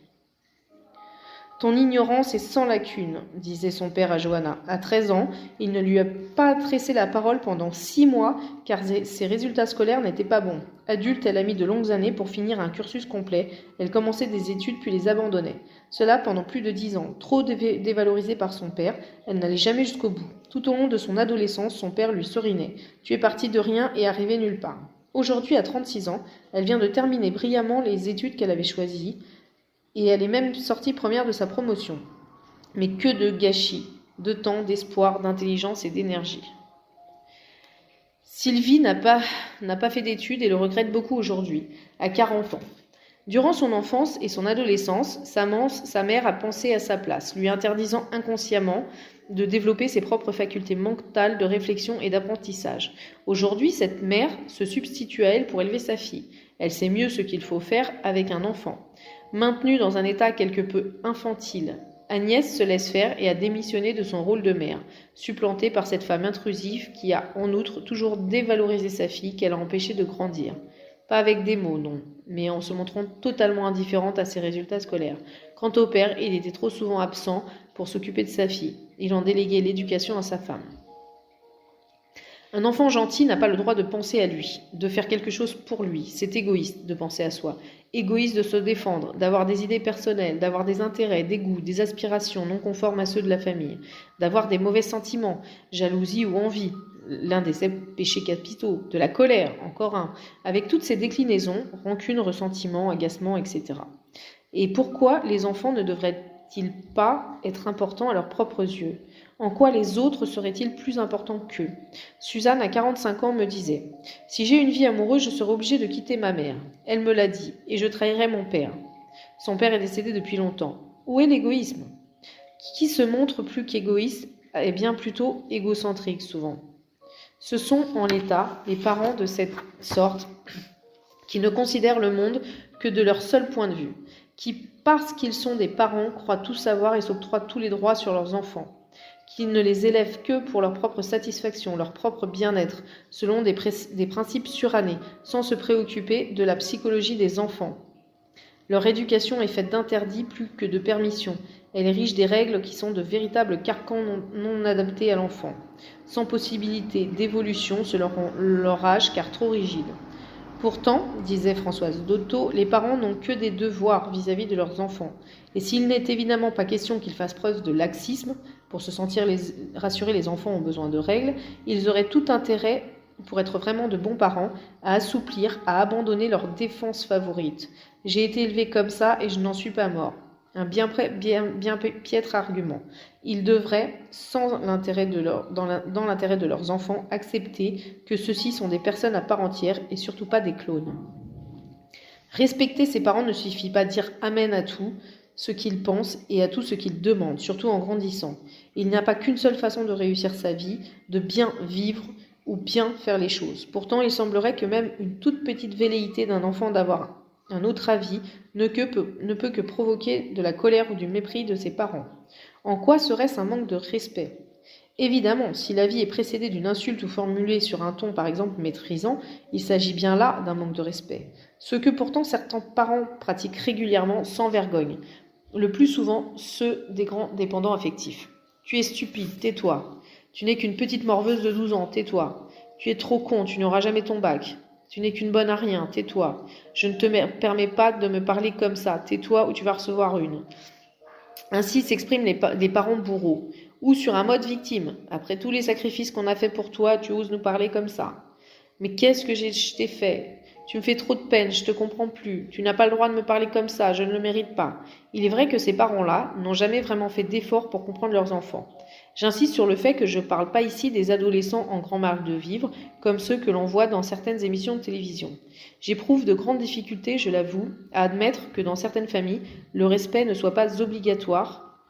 Ton ignorance est sans lacune, disait son père à Johanna. À 13 ans, il ne lui a pas adressé la parole pendant 6 mois, car ses résultats scolaires n'étaient pas bons. Adulte, elle a mis de longues années pour finir un cursus complet. Elle commençait des études puis les abandonnait. Cela pendant plus de 10 ans. Trop dévalorisée par son père, elle n'allait jamais jusqu'au bout. Tout au long de son adolescence, son père lui serinait. Tu es partie de rien et arrivée nulle part. Aujourd'hui, à 36 ans, elle vient de terminer brillamment les études qu'elle avait choisies. Et elle est même sortie première de sa promotion. Mais que de gâchis, de temps, d'espoir, d'intelligence et d'énergie. Sylvie n'a pas fait d'études et le regrette beaucoup aujourd'hui, à 40 ans. Durant son enfance et son adolescence, sa mère a pensé à sa place, lui interdisant inconsciemment de développer ses propres facultés mentales de réflexion et d'apprentissage. Aujourd'hui, cette mère se substitue à elle pour élever sa fille. Elle sait mieux ce qu'il faut faire avec un enfant. Maintenue dans un état quelque peu infantile, Agnès se laisse faire et a démissionné de son rôle de mère, supplantée par cette femme intrusive qui a, en outre, toujours dévalorisé sa fille qu'elle a empêchée de grandir. Pas avec des mots, non, mais en se montrant totalement indifférente à ses résultats scolaires. Quant au père, il était trop souvent absent pour s'occuper de sa fille. Il en déléguait l'éducation à sa femme. Un enfant gentil n'a pas le droit de penser à lui, de faire quelque chose pour lui. C'est égoïste de penser à soi. Égoïste de se défendre, d'avoir des idées personnelles, d'avoir des intérêts, des goûts, des aspirations non conformes à ceux de la famille, d'avoir des mauvais sentiments, jalousie ou envie, l'un des 7 péchés capitaux, de la colère, encore un, avec toutes ces déclinaisons, rancune, ressentiment, agacement, etc. Et pourquoi les enfants ne devraient-ils pas être importants à leurs propres yeux ? En quoi les autres seraient-ils plus importants qu'eux ? Suzanne, à 45 ans, me disait « Si j'ai une vie amoureuse, je serai obligée de quitter ma mère. Elle me l'a dit, et je trahirai mon père. Son père est décédé depuis longtemps. Où est l'égoïsme ? Qui se montre plus qu'égoïste est bien plutôt égocentrique souvent. Ce sont en l'état les parents de cette sorte qui ne considèrent le monde que de leur seul point de vue, qui, parce qu'ils sont des parents, croient tout savoir et s'octroient tous les droits sur leurs enfants, qui ne les élèvent que pour leur propre satisfaction, leur propre bien-être, selon des principes surannés, sans se préoccuper de la psychologie des enfants. Leur éducation est faite d'interdits plus que de permissions. Elle est riche des règles qui sont de véritables carcans non adaptés à l'enfant, sans possibilité d'évolution selon leur âge car trop rigides. Pourtant, disait Françoise Dolto, les parents n'ont que des devoirs vis-à-vis de leurs enfants. Et s'il n'est évidemment pas question qu'ils fassent preuve de laxisme, pour se sentir rassurés, les enfants ont besoin de règles, ils auraient tout intérêt, pour être vraiment de bons parents, à assouplir, à abandonner leur défense favorite. J'ai été élevé comme ça et je n'en suis pas mort. Un bien piètre argument. Ils devraient, dans l'intérêt de leurs enfants, accepter que ceux-ci sont des personnes à part entière et surtout pas des clones. Respecter ses parents ne suffit pas à dire amen à tout ce qu'ils pensent et à tout ce qu'ils demandent, surtout en grandissant. Il n'y a pas qu'une seule façon de réussir sa vie, de bien vivre ou bien faire les choses. Pourtant, il semblerait que même une toute petite velléité d'un enfant d'avoir un autre avis ne peut que provoquer de la colère ou du mépris de ses parents. En quoi serait-ce un manque de respect ? Évidemment, si l'avis est précédé d'une insulte ou formulée sur un ton par exemple méprisant, il s'agit bien là d'un manque de respect. Ce que pourtant certains parents pratiquent régulièrement sans vergogne, le plus souvent ceux des grands dépendants affectifs. Tu es stupide, tais-toi. Tu n'es qu'une petite morveuse de 12 ans, tais-toi. Tu es trop con, tu n'auras jamais ton bac. Tu n'es qu'une bonne à rien, tais-toi. Je ne te permets pas de me parler comme ça, tais-toi ou tu vas recevoir une. Ainsi s'expriment les parents bourreaux. Ou sur un mode victime. Après tous les sacrifices qu'on a fait pour toi, tu oses nous parler comme ça. Mais qu'est-ce que je t'ai fait ? Tu me fais trop de peine, je te comprends plus. Tu n'as pas le droit de me parler comme ça, je ne le mérite pas. Il est vrai que ces parents-là n'ont jamais vraiment fait d'efforts pour comprendre leurs enfants. J'insiste sur le fait que je ne parle pas ici des adolescents en grand mal de vivre, comme ceux que l'on voit dans certaines émissions de télévision. J'éprouve de grandes difficultés, je l'avoue, à admettre que dans certaines familles, le respect ne soit pas obligatoire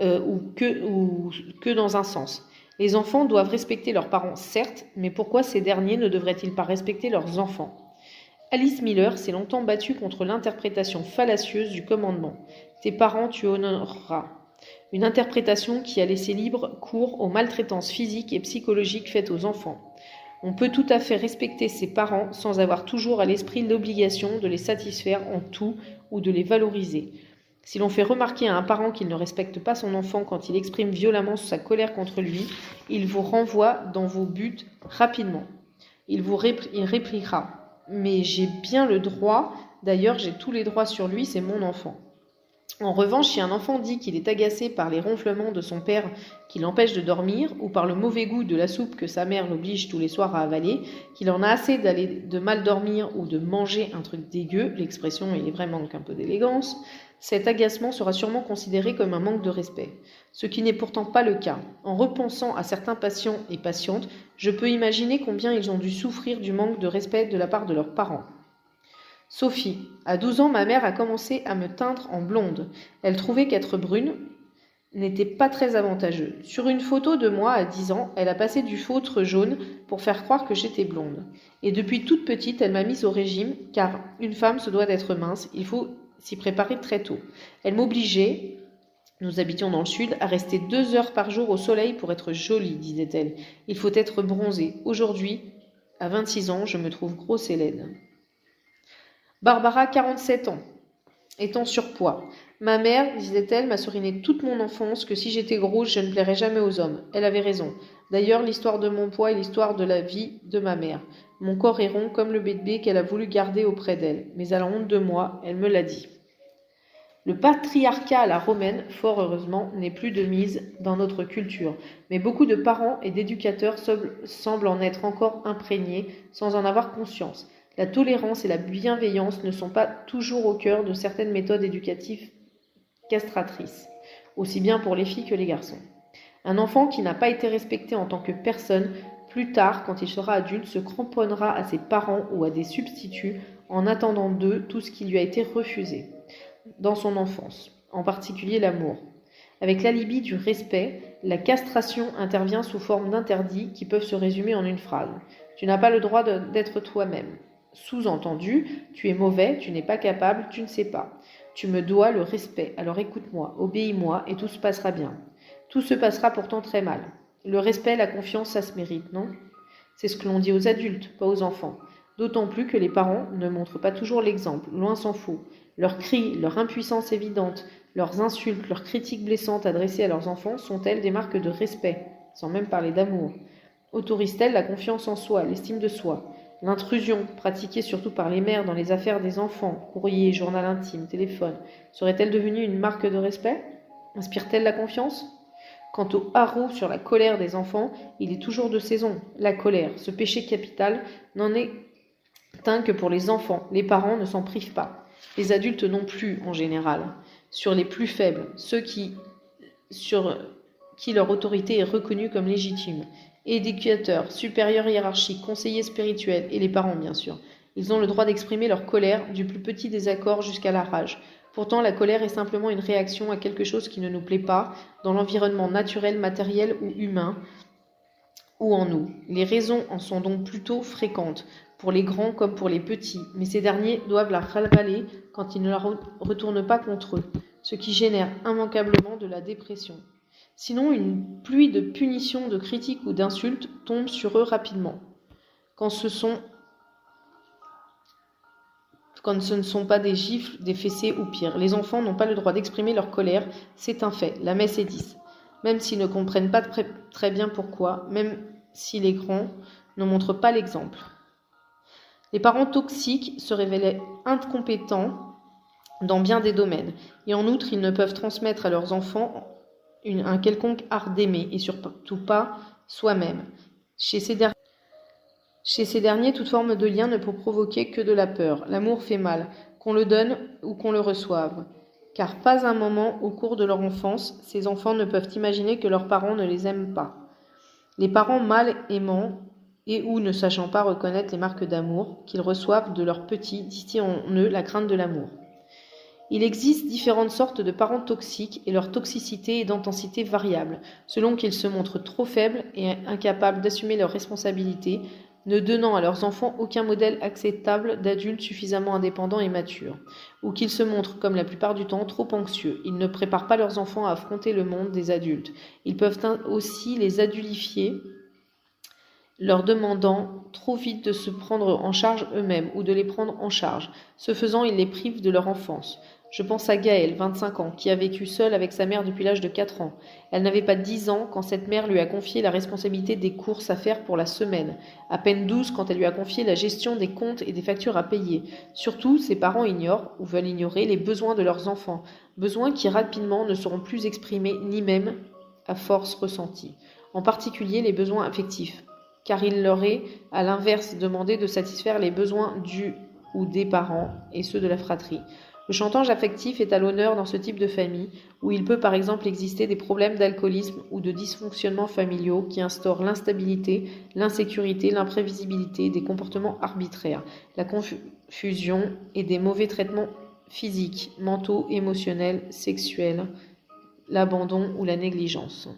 ou que dans un sens. Les enfants doivent respecter leurs parents, certes, mais pourquoi ces derniers ne devraient-ils pas respecter leurs enfants ? Alice Miller s'est longtemps battue contre l'interprétation fallacieuse du commandement « Tes parents tu honoreras ». Une interprétation qui a laissé libre cours aux maltraitances physiques et psychologiques faites aux enfants. On peut tout à fait respecter ses parents sans avoir toujours à l'esprit l'obligation de les satisfaire en tout ou de les valoriser. Si l'on fait remarquer à un parent qu'il ne respecte pas son enfant quand il exprime violemment sa colère contre lui, il vous renvoie dans vos buts rapidement. Il répliquera « Mais j'ai bien le droit, d'ailleurs j'ai tous les droits sur lui, c'est mon enfant ». En revanche, si un enfant dit qu'il est agacé par les ronflements de son père qui l'empêche de dormir, ou par le mauvais goût de la soupe que sa mère l'oblige tous les soirs à avaler, qu'il en a assez de mal dormir ou de manger un truc dégueu, l'expression il est vrai manque un peu d'élégance, cet agacement sera sûrement considéré comme un manque de respect. Ce qui n'est pourtant pas le cas. En repensant à certains patients et patientes, je peux imaginer combien ils ont dû souffrir du manque de respect de la part de leurs parents. Sophie. À 12 ans, ma mère a commencé à me teindre en blonde. Elle trouvait qu'être brune n'était pas très avantageux. Sur une photo de moi à 10 ans, elle a passé du feutre jaune pour faire croire que j'étais blonde. Et depuis toute petite, elle m'a mise au régime, car une femme se doit d'être mince, il faut s'y préparer très tôt. Elle m'obligeait, nous habitions dans le sud, à rester 2 heures par jour au soleil pour être jolie, disait-elle. Il faut être bronzée. Aujourd'hui, à 26 ans, je me trouve grosse et laide. Barbara, 47 ans, est en surpoids. Ma mère, disait-elle, m'a soriné toute mon enfance que si j'étais grosse, je ne plairais jamais aux hommes. Elle avait raison. D'ailleurs, l'histoire de mon poids est l'histoire de la vie de ma mère. Mon corps est rond comme le bébé qu'elle a voulu garder auprès d'elle. Mais à la honte de moi, elle me l'a dit. Le patriarcat à la romaine, fort heureusement, n'est plus de mise dans notre culture. Mais beaucoup de parents et d'éducateurs semblent en être encore imprégnés sans en avoir conscience. La tolérance et la bienveillance ne sont pas toujours au cœur de certaines méthodes éducatives castratrices, aussi bien pour les filles que les garçons. Un enfant qui n'a pas été respecté en tant que personne, plus tard, quand il sera adulte, se cramponnera à ses parents ou à des substituts en attendant d'eux tout ce qui lui a été refusé dans son enfance, en particulier l'amour. Avec l'alibi du respect, la castration intervient sous forme d'interdits qui peuvent se résumer en une phrase. Tu n'as pas le droit d'être toi-même. Sous-entendu, tu es mauvais, tu n'es pas capable, tu ne sais pas. Tu me dois le respect, alors écoute-moi, obéis-moi et tout se passera bien. Tout se passera pourtant très mal. Le respect, la confiance, ça se mérite, non ? C'est ce que l'on dit aux adultes, pas aux enfants. D'autant plus que les parents ne montrent pas toujours l'exemple, loin s'en faut. Leurs cris, leur impuissance évidente, leurs insultes, leurs critiques blessantes adressées à leurs enfants sont-elles des marques de respect, sans même parler d'amour ? Autorisent-elles la confiance en soi, l'estime de soi ? L'intrusion, pratiquée surtout par les mères dans les affaires des enfants, courrier, journal intime, téléphone, serait-elle devenue une marque de respect ? Inspire-t-elle la confiance ? Quant au haro sur la colère des enfants, il est toujours de saison. La colère, ce péché capital, n'en est un que pour les enfants. Les parents ne s'en privent pas. Les adultes non plus, en général. Sur les plus faibles, sur qui leur autorité est reconnue comme légitime. Éducateurs, supérieurs hiérarchiques, conseillers spirituels et les parents bien sûr. Ils ont le droit d'exprimer leur colère, du plus petit désaccord jusqu'à la rage. Pourtant, la colère est simplement une réaction à quelque chose qui ne nous plaît pas, dans l'environnement naturel, matériel ou humain, ou en nous. Les raisons en sont donc plutôt fréquentes, pour les grands comme pour les petits, mais ces derniers doivent la ravaler quand ils ne la retournent pas contre eux, ce qui génère immanquablement de la dépression. Sinon, une pluie de punitions, de critiques ou d'insultes tombe sur eux rapidement, quand ce ne sont pas des gifles, des fessées ou pire. Les enfants n'ont pas le droit d'exprimer leur colère, c'est un fait, la messe est 10. Même s'ils ne comprennent pas très bien pourquoi, même si les grands ne montrent pas l'exemple. Les parents toxiques se révélaient incompétents dans bien des domaines, et en outre, ils ne peuvent transmettre à leurs enfants un quelconque art d'aimer, et surtout pas soi-même. Chez ces derniers, toute forme de lien ne peut provoquer que de la peur. L'amour fait mal, qu'on le donne ou qu'on le reçoive. Car pas un moment au cours de leur enfance, ces enfants ne peuvent imaginer que leurs parents ne les aiment pas. Les parents mal aimants et ou ne sachant pas reconnaître les marques d'amour qu'ils reçoivent de leurs petits distillent en eux la crainte de l'amour. Il existe différentes sortes de parents toxiques et leur toxicité est d'intensité variable, selon qu'ils se montrent trop faibles et incapables d'assumer leurs responsabilités, ne donnant à leurs enfants aucun modèle acceptable d'adultes suffisamment indépendants et matures, ou qu'ils se montrent, comme la plupart du temps, trop anxieux. Ils ne préparent pas leurs enfants à affronter le monde des adultes. Ils peuvent aussi les adulifier, leur demandant trop vite de se prendre en charge eux-mêmes ou de les prendre en charge. Ce faisant, ils les privent de leur enfance. Je pense à Gaëlle, 25 ans, qui a vécu seule avec sa mère depuis l'âge de 4 ans. Elle n'avait pas 10 ans quand cette mère lui a confié la responsabilité des courses à faire pour la semaine. À peine 12 quand elle lui a confié la gestion des comptes et des factures à payer. Surtout, ses parents ignorent, ou veulent ignorer, les besoins de leurs enfants. Besoins qui rapidement ne seront plus exprimés ni même à force ressentis. En particulier les besoins affectifs. Car il leur est, à l'inverse, demandé de satisfaire les besoins du ou des parents et ceux de la fratrie. Le chantage affectif est à l'honneur dans ce type de famille, où il peut par exemple exister des problèmes d'alcoolisme ou de dysfonctionnements familiaux qui instaurent l'instabilité, l'insécurité, l'imprévisibilité, des comportements arbitraires, la confusion et des mauvais traitements physiques, mentaux, émotionnels, sexuels, l'abandon ou la négligence.